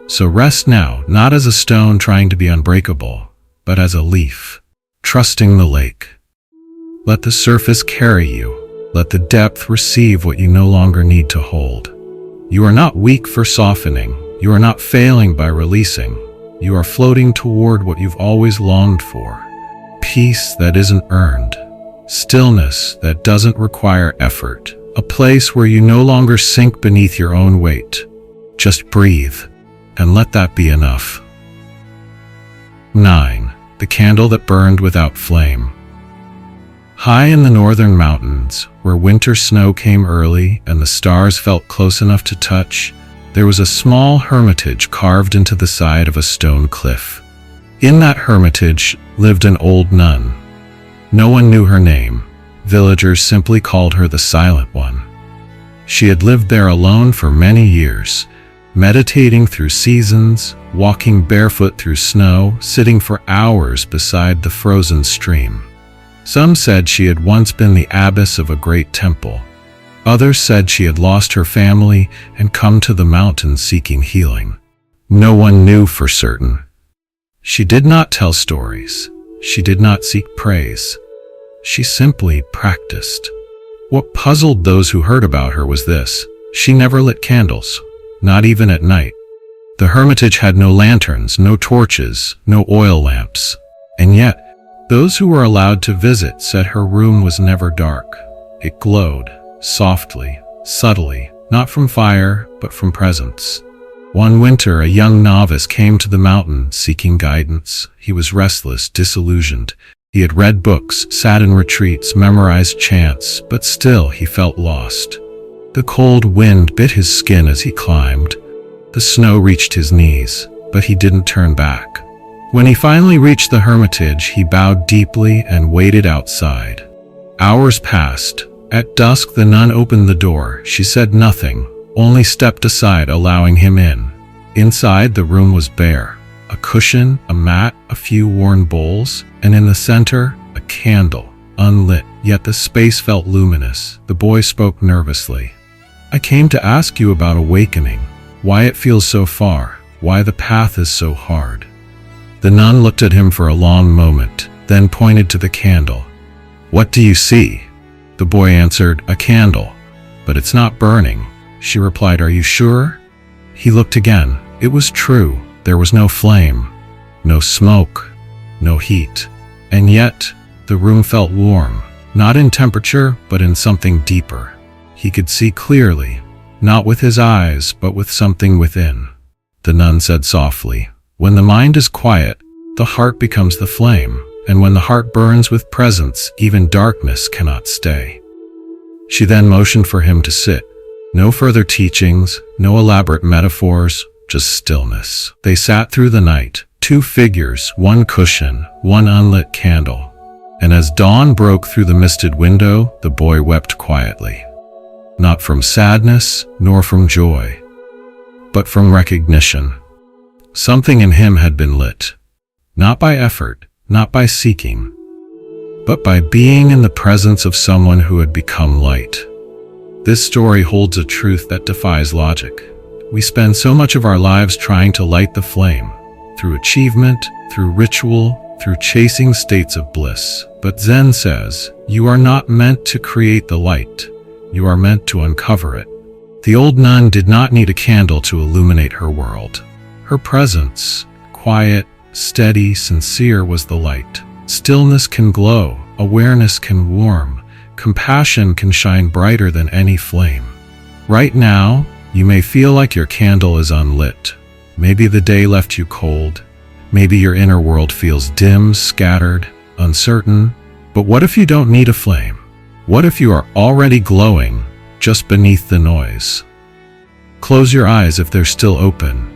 So rest now, not as a stone trying to be unbreakable, but as a leaf, trusting the lake. Let the surface carry you. Let the depth receive what you no longer need to hold. You are not weak for softening. You are not failing by releasing. You are floating toward what you've always longed for. Peace that isn't earned. Stillness that doesn't require effort. A place where you no longer sink beneath your own weight. Just breathe, and let that be enough. 9. The candle that burned without flame. High in the northern mountains, where winter snow came early and the stars felt close enough to touch, there was a small hermitage carved into the side of a stone cliff. In that hermitage lived an old nun. No one knew her name. Villagers simply called her the Silent One. She had lived there alone for many years, meditating through seasons, walking barefoot through snow, sitting for hours beside the frozen stream. Some said she had once been the abbess of a great temple. Others said she had lost her family and come to the mountains seeking healing. No one knew for certain. She did not tell stories. She did not seek praise. She simply practiced. What puzzled those who heard about her was this: she never lit candles, not even at night. The hermitage had no lanterns, no torches, no oil lamps. And yet, those who were allowed to visit said her room was never dark. It glowed, softly, subtly, not from fire, but from presence. One winter, a young novice came to the mountain seeking guidance. He was restless, disillusioned. He had read books, sat in retreats, memorized chants, but still he felt lost. The cold wind bit his skin as he climbed. The snow reached his knees, but he didn't turn back. When he finally reached the hermitage, he bowed deeply and waited outside. Hours passed. At dusk, the nun opened the door. She said nothing, only stepped aside, allowing him in. Inside, the room was bare. A cushion, a mat, a few worn bowls, and in the center, a candle, unlit, yet the space felt luminous. The boy spoke nervously. "I came to ask you about awakening, why it feels so far, why the path is so hard." The nun looked at him for a long moment, then pointed to the candle. "What do you see?" The boy answered, "A candle, but it's not burning." She replied, "Are you sure?" He looked again. It was true. There was no flame, no smoke, no heat. And yet, the room felt warm, not in temperature, but in something deeper. He could see clearly. not with his eyes, but with something within. The nun said softly, "When the mind is quiet, the heart becomes the flame, and when the heart burns with presence, even darkness cannot stay." She then motioned for him to sit. No further teachings, no elaborate metaphors, just stillness. They sat through the night, two figures, one cushion, one unlit candle. And as dawn broke through the misted window, the boy wept quietly. Not from sadness, nor from joy, but from recognition. Something in him had been lit, not by effort, not by seeking, but by being in the presence of someone who had become light. This story holds a truth that defies logic. We spend so much of our lives trying to light the flame, through achievement, through ritual, through chasing states of bliss. But Zen says, you are not meant to create the light, you are meant to uncover it. The old nun did not need a candle to illuminate her world. Her presence, quiet, steady, sincere, was the light. Stillness can glow, awareness can warm, compassion can shine brighter than any flame. Right now, you may feel like your candle is unlit. Maybe the day left you cold. Maybe your inner world feels dim, scattered, uncertain. But what if you don't need a flame? What if you are already glowing, just beneath the noise? Close your eyes if they're still open.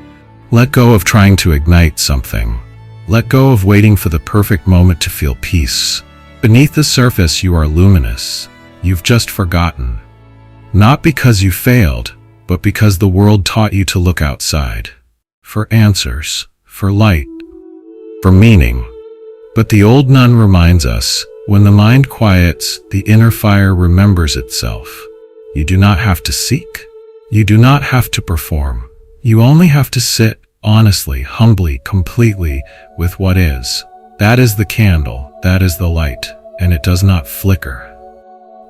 Let go of trying to ignite something. Let go of waiting for the perfect moment to feel peace. Beneath the surface, you are luminous. You've just forgotten. Not because you failed, but because the world taught you to look outside. For answers, for light, for meaning. But the old nun reminds us, when the mind quiets, the inner fire remembers itself. You do not have to seek. You do not have to perform. You only have to sit, honestly, humbly, completely, with what is. That is the candle, that is the light, and it does not flicker.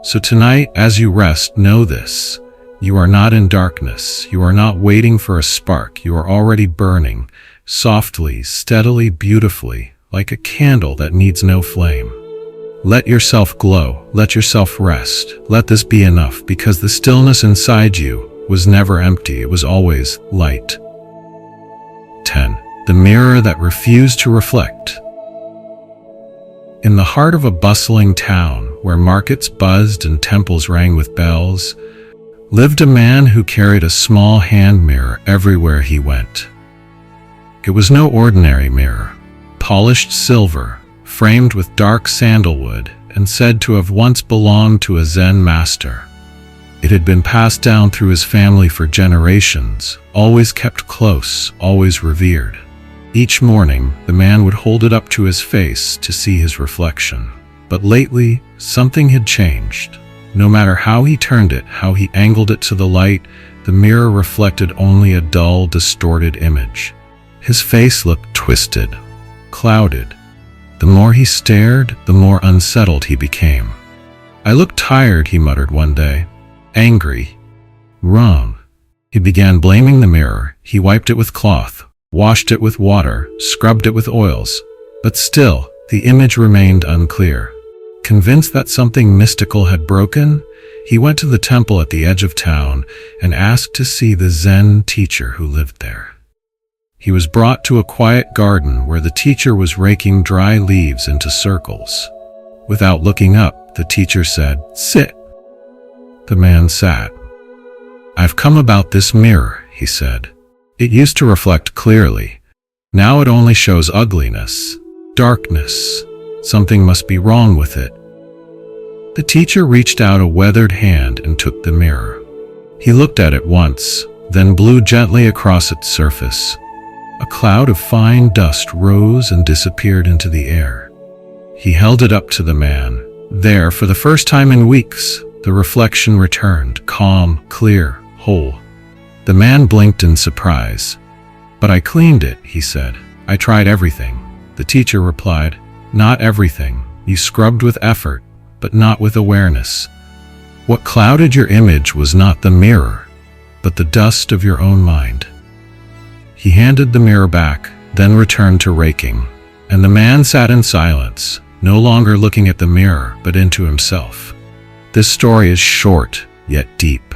So tonight, as you rest, know this. You are not in darkness. You are not waiting for a spark. You are already burning, softly, steadily, beautifully, like a candle that needs no flame. Let yourself glow. Let yourself rest. Let this be enough, because the stillness inside you was never empty. It was always light. 10. The mirror that refused to reflect. In the heart of a bustling town, where markets buzzed and temples rang with bells, lived a man who carried a small hand mirror everywhere he went. It was no ordinary mirror. Polished silver, framed with dark sandalwood, and said to have once belonged to a Zen master. It had been passed down through his family for generations, always kept close, always revered. Each morning, the man would hold it up to his face to see his reflection. But lately, something had changed. No matter how he turned it, how he angled it to the light, the mirror reflected only a dull, distorted image. His face looked twisted, clouded. The more he stared, the more unsettled he became. "I look tired," he muttered one day. "Angry. Wrong." He began blaming the mirror. He wiped it with cloth, washed it with water, scrubbed it with oils. But still, the image remained unclear. Convinced that something mystical had broken, he went to the temple at the edge of town and asked to see the Zen teacher who lived there. He was brought to a quiet garden where the teacher was raking dry leaves into circles. Without looking up, the teacher said, "Sit." The man sat. "I've come about this mirror," he said. "It used to reflect clearly. Now it only shows ugliness, darkness. Something must be wrong with it." The teacher reached out a weathered hand and took the mirror. He looked at it once, then blew gently across its surface. A cloud of fine dust rose and disappeared into the air. He held it up to the man. There, for the first time in weeks, the reflection returned, calm, clear, whole. The man blinked in surprise. "But I cleaned it," he said. "I tried everything." The teacher replied, "Not everything. You scrubbed with effort, but not with awareness. What clouded your image was not the mirror, but the dust of your own mind." He handed the mirror back, then returned to raking, and the man sat in silence, no longer looking at the mirror, but into himself. This story is short, yet deep.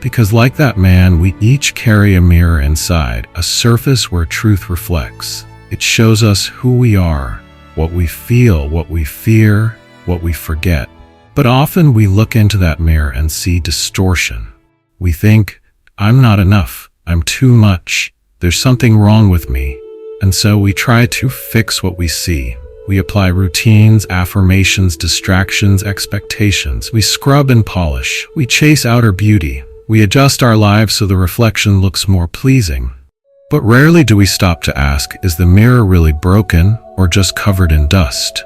Because like that man, we each carry a mirror inside, a surface where truth reflects. It shows us who we are, what we feel, what we fear, what we forget. But often we look into that mirror and see distortion. We think, I'm not enough, I'm too much, there's something wrong with me. And so we try to fix what we see. We apply routines, affirmations, distractions, expectations. We scrub and polish. We chase outer beauty. We adjust our lives so the reflection looks more pleasing. But rarely do we stop to ask, is the mirror really broken or just covered in dust?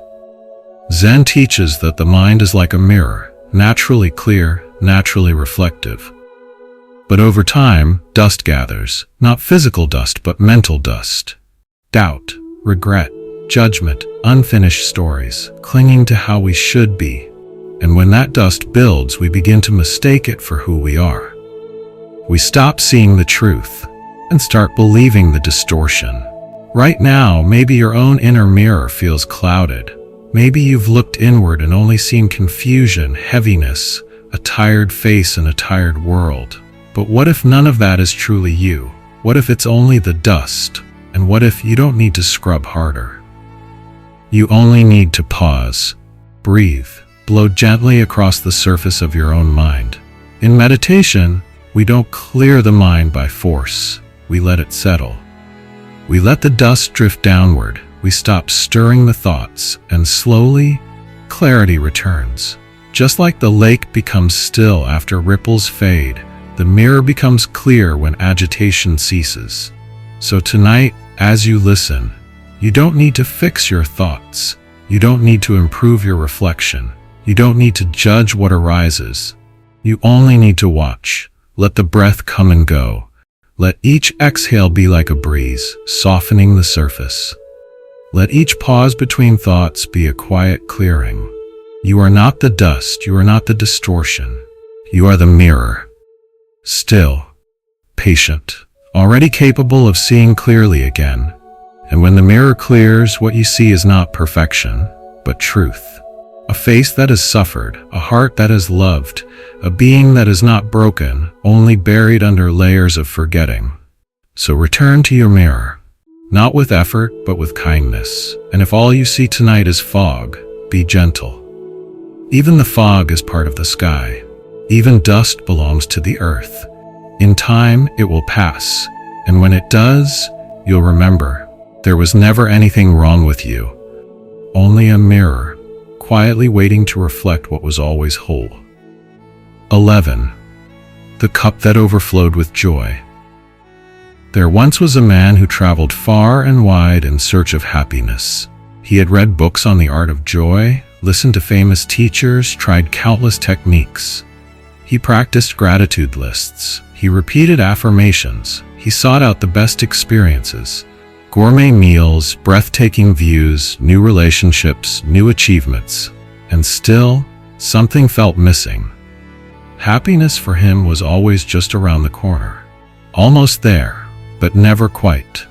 Zen teaches that the mind is like a mirror, naturally clear, naturally reflective. But over time, dust gathers, not physical dust, but mental dust. Doubt, regret, judgment, unfinished stories, clinging to how we should be. And when that dust builds, we begin to mistake it for who we are. We stop seeing the truth and start believing the distortion. Right now, maybe your own inner mirror feels clouded. Maybe you've looked inward and only seen confusion, heaviness, a tired face and a tired world. But what if none of that is truly you? What if it's only the dust? And what if you don't need to scrub harder? You only need to pause, breathe, blow gently across the surface of your own mind. In meditation, we don't clear the mind by force. We let it settle. We let the dust drift downward. We stop stirring the thoughts, and slowly, clarity returns. Just like the lake becomes still after ripples fade, the mirror becomes clear when agitation ceases. So tonight, as you listen, you don't need to fix your thoughts. You don't need to improve your reflection. You don't need to judge what arises. You only need to watch. Let the breath come and go. Let each exhale be like a breeze, softening the surface. Let each pause between thoughts be a quiet clearing. You are not the dust. You are not the distortion. You are the mirror. Still, patient, already capable of seeing clearly again. And when the mirror clears, what you see is not perfection, but truth. A face that has suffered, a heart that has loved, a being that is not broken, only buried under layers of forgetting. So return to your mirror, not with effort, but with kindness. And if all you see tonight is fog, be gentle. Even the fog is part of the sky. Even dust belongs to the earth. In time, it will pass. And when it does, you'll remember. There was never anything wrong with you, only a mirror, quietly waiting to reflect what was always whole. 11. The cup that overflowed with joy. There once was a man who traveled far and wide in search of happiness. He had read books on the art of joy, listened to famous teachers, tried countless techniques. He practiced gratitude lists. He repeated affirmations. He sought out the best experiences. Gourmet meals, breathtaking views, new relationships, new achievements. And still, something felt missing. Happiness for him was always just around the corner. Almost there, but never quite.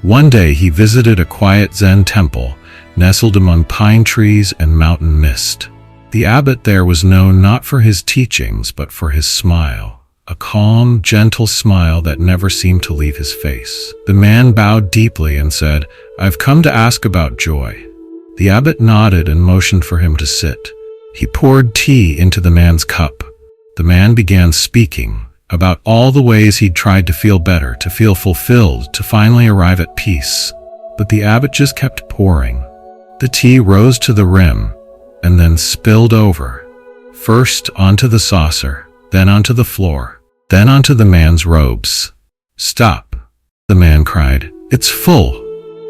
One day he visited a quiet Zen temple, nestled among pine trees and mountain mist. The abbot there was known not for his teachings, but for his smile. A calm, gentle smile that never seemed to leave his face. The man bowed deeply and said, "I've come to ask about joy." The abbot nodded and motioned for him to sit. He poured tea into the man's cup. The man began speaking about all the ways he'd tried to feel better, to feel fulfilled, to finally arrive at peace. But the abbot just kept pouring. The tea rose to the rim and then spilled over, first onto the saucer, then onto the floor, then onto the man's robes. "Stop," the man cried. "It's full."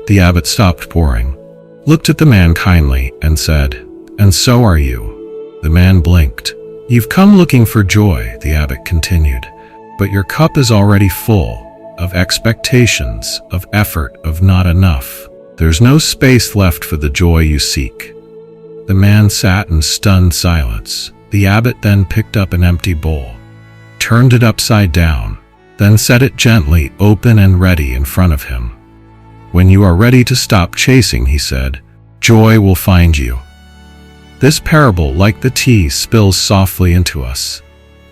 The abbot stopped pouring, looked at the man kindly, and said, "And so are you." The man blinked. "You've come looking for joy," the abbot continued, "but your cup is already full of expectations, of effort, of not enough. There's no space left for the joy you seek." The man sat in stunned silence. The abbot then picked up an empty bowl, turned it upside down, then set it gently open and ready in front of him. "When you are ready to stop chasing," he said, "joy will find you." This parable, like the tea, spills softly into us.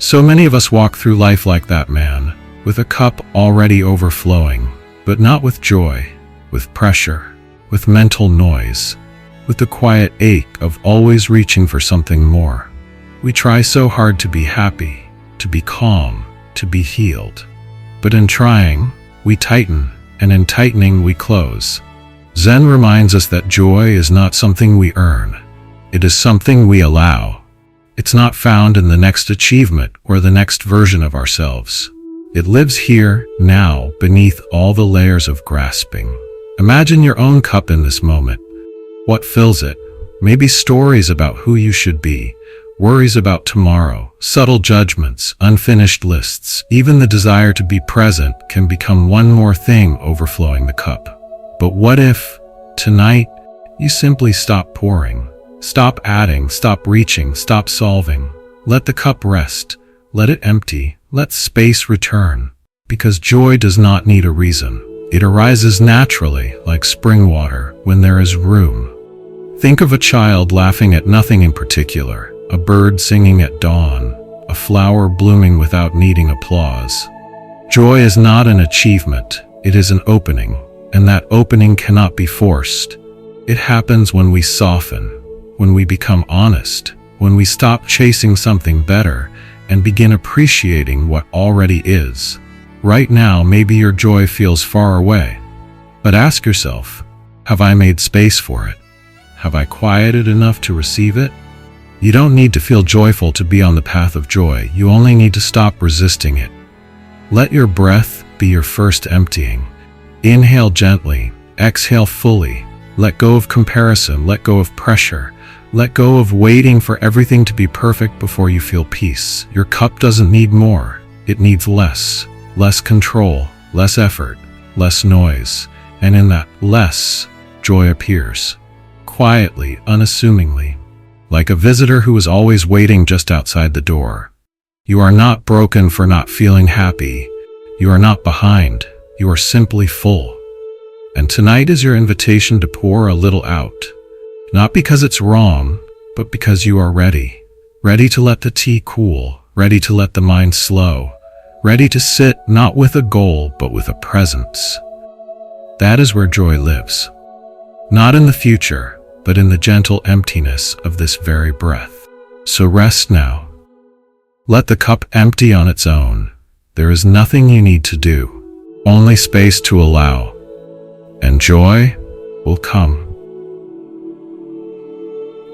So many of us walk through life like that man, with a cup already overflowing, but not with joy, with pressure, with mental noise, with the quiet ache of always reaching for something more. We try so hard to be happy, to be calm, to be healed. But in trying, we tighten, and in tightening we close. Zen reminds us that joy is not something we earn. It is something we allow. It's not found in the next achievement or the next version of ourselves. It lives here, now, beneath all the layers of grasping. Imagine your own cup in this moment. What fills it? Maybe stories about who you should be, worries about tomorrow, subtle judgments, unfinished lists. Even the desire to be present can become one more thing overflowing the cup. But what if, tonight, you simply stop pouring? Stop adding, stop reaching, stop solving. Let the cup rest. Let it empty. Let space return. Because joy does not need a reason. It arises naturally, like spring water, when there is room. Think of a child laughing at nothing in particular, a bird singing at dawn, a flower blooming without needing applause. Joy is not an achievement. It is an opening, and that opening cannot be forced. It happens when we soften, when we become honest, when we stop chasing something better and begin appreciating what already is. Right now, maybe your joy feels far away, but ask yourself, have I made space for it? Have I quieted enough to receive it? You don't need to feel joyful to be on the path of joy. You only need to stop resisting it. Let your breath be your first emptying. Inhale gently, exhale fully. Let go of comparison, let go of pressure. Let go of waiting for everything to be perfect before you feel peace. Your cup doesn't need more. It needs less. Less control, less effort, less noise. And in that less, joy appears. Quietly, unassumingly. Like a visitor who is always waiting just outside the door. You are not broken for not feeling happy. You are not behind. You are simply full. And tonight is your invitation to pour a little out. Not because it's wrong, but because you are ready. Ready to let the tea cool, ready to let the mind slow, ready to sit not with a goal, but with a presence. That is where joy lives. Not in the future, but in the gentle emptiness of this very breath. So rest now. Let the cup empty on its own. There is nothing you need to do, only space to allow, and joy will come.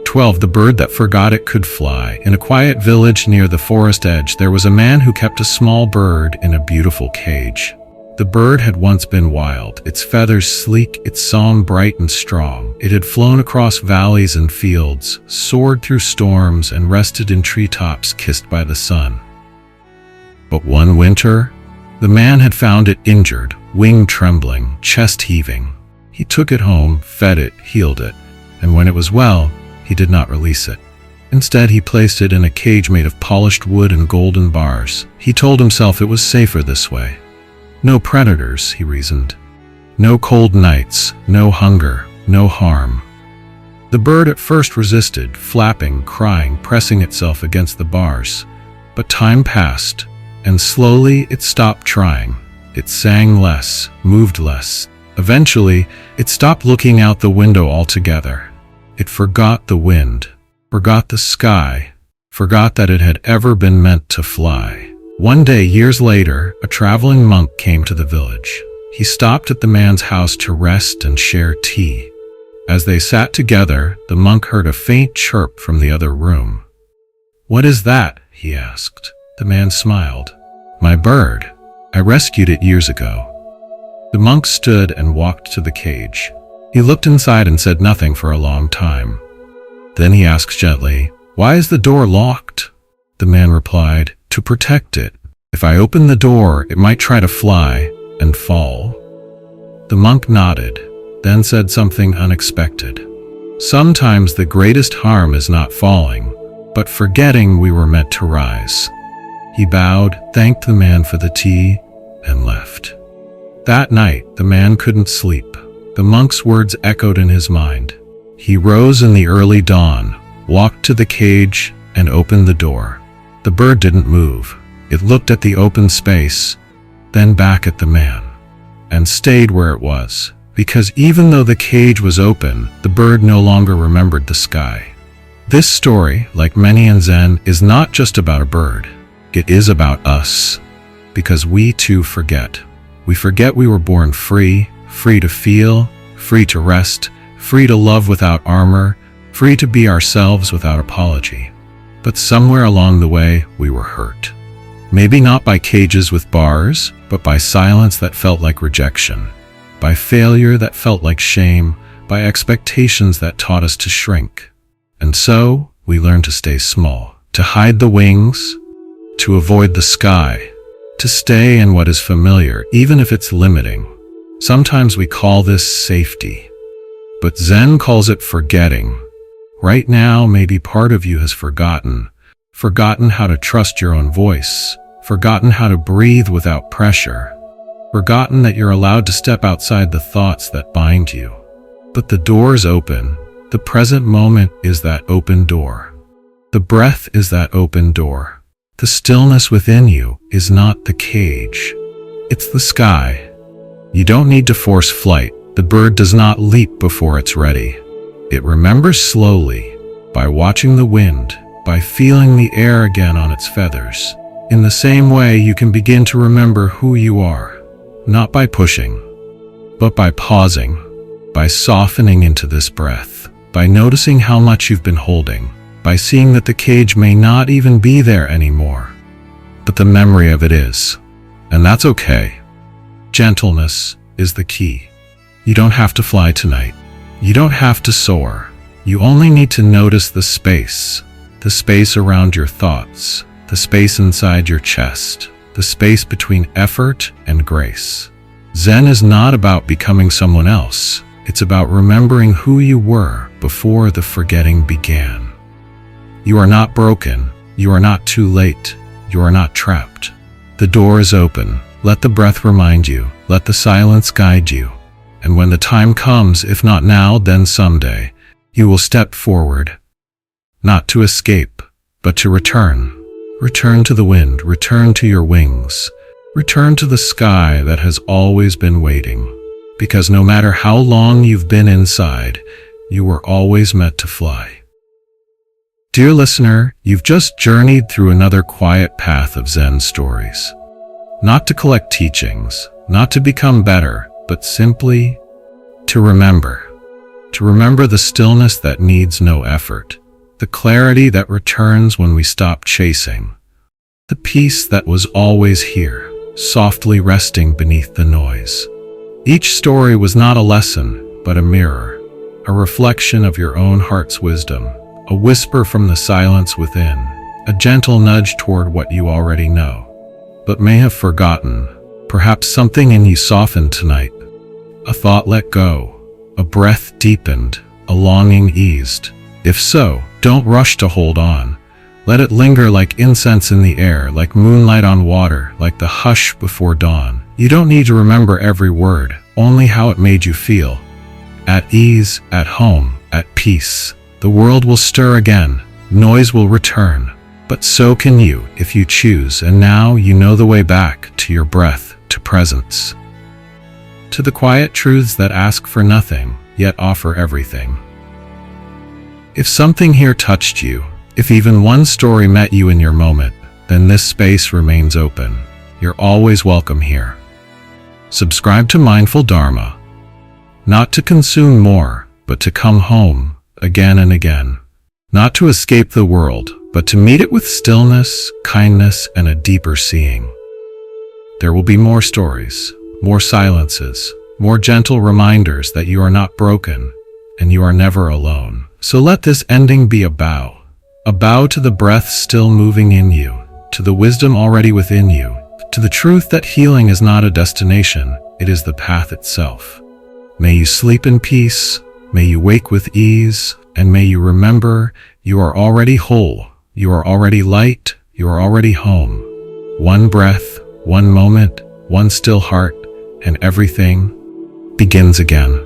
12. The bird that forgot it could fly. In a quiet village near the forest edge, there was a man who kept a small bird in a beautiful cage. The bird had once been wild, its feathers sleek, its song bright and strong. It had flown across valleys and fields, soared through storms, and rested in treetops kissed by the sun. But one winter, the man had found it injured, wing trembling, chest heaving. He took it home, fed it, healed it, and when it was well, he did not release it. Instead, he placed it in a cage made of polished wood and golden bars. He told himself it was safer this way. No predators, he reasoned. No cold nights, no hunger, no harm. The bird at first resisted, flapping, crying, pressing itself against the bars. But time passed, and slowly it stopped trying. It sang less, moved less. Eventually, it stopped looking out the window altogether. It forgot the wind, forgot the sky, forgot that it had ever been meant to fly. One day, years later, a traveling monk came to the village. He stopped at the man's house to rest and share tea. As they sat together, the monk heard a faint chirp from the other room. "What is that?" he asked. The man smiled. "My bird. I rescued it years ago." The monk stood and walked to the cage. He looked inside and said nothing for a long time. Then he asked gently, "Why is the door locked?" The man replied, "To protect it. If I open the door, it might try to fly and fall." The monk nodded, then said something unexpected. "Sometimes the greatest harm is not falling, but forgetting we were meant to rise." He bowed, thanked the man for the tea, and left. That night, the man couldn't sleep. The monk's words echoed in his mind. He rose in the early dawn, walked to the cage, and opened the door. The bird didn't move. It looked at the open space, then back at the man, and stayed where it was, because even though the cage was open, the bird no longer remembered the sky. This story, like many in Zen, is not just about a bird. It is about us, because we too forget. We forget we were born free, free to feel, free to rest, free to love without armor, free to be ourselves without apology. But somewhere along the way, we were hurt. Maybe not by cages with bars, but by silence that felt like rejection, by failure that felt like shame, by expectations that taught us to shrink. And so, we learned to stay small, to hide the wings, to avoid the sky, to stay in what is familiar, even if it's limiting. Sometimes we call this safety, but Zen calls it forgetting. Right now, maybe part of you has forgotten how to trust your own voice, forgotten how to breathe without pressure, forgotten that you're allowed to step outside the thoughts that bind you. But the door's open. The present moment is that open door. The breath is that open door. The stillness within you is not the cage. It's the sky. You don't need to force flight. The bird does not leap before it's ready. It remembers slowly, by watching the wind, by feeling the air again on its feathers. In the same way, you can begin to remember who you are, not by pushing, but by pausing, by softening into this breath, by noticing how much you've been holding, by seeing that the cage may not even be there anymore, but the memory of it is. And that's okay. Gentleness is the key. You don't have to fly tonight. You don't have to soar. You only need to notice the space around your thoughts, the space inside your chest, the space between effort and grace. Zen is not about becoming someone else. It's about remembering who you were before the forgetting began. You are not broken. You are not too late. You are not trapped. The door is open. Let the breath remind you. Let the silence guide you. And when the time comes, if not now, then someday, you will step forward, not to escape, but to return. Return to the wind, return to your wings, return to the sky that has always been waiting. Because no matter how long you've been inside, you were always meant to fly. Dear listener, you've just journeyed through another quiet path of Zen stories. Not to collect teachings, not to become better, but simply to remember the stillness that needs no effort, the clarity that returns when we stop chasing, the peace that was always here, softly resting beneath the noise. Each story was not a lesson, but a mirror, a reflection of your own heart's wisdom, a whisper from the silence within, a gentle nudge toward what you already know, but may have forgotten. Perhaps something in you softened tonight. A thought let go, a breath deepened, a longing eased. If so, don't rush to hold on. Let it linger like incense in the air, like moonlight on water, like the hush before dawn. You don't need to remember every word, only how it made you feel. At ease, at home, at peace. The world will stir again, noise will return, but so can you if you choose, and now you know the way back to your breath, to presence, to the quiet truths that ask for nothing, yet offer everything. If something here touched you, if even one story met you in your moment, then this space remains open. You're always welcome here. Subscribe to Mindful Dharma, not to consume more, but to come home again and again, not to escape the world, but to meet it with stillness, kindness, and a deeper seeing. There will be more stories, more silences, more gentle reminders that you are not broken and you are never alone. So let this ending be a bow to the breath still moving in you, to the wisdom already within you, to the truth that healing is not a destination, it is the path itself. May you sleep in peace, may you wake with ease, and may you remember you are already whole, you are already light, you are already home. One breath, one moment, one still heart, and everything begins again.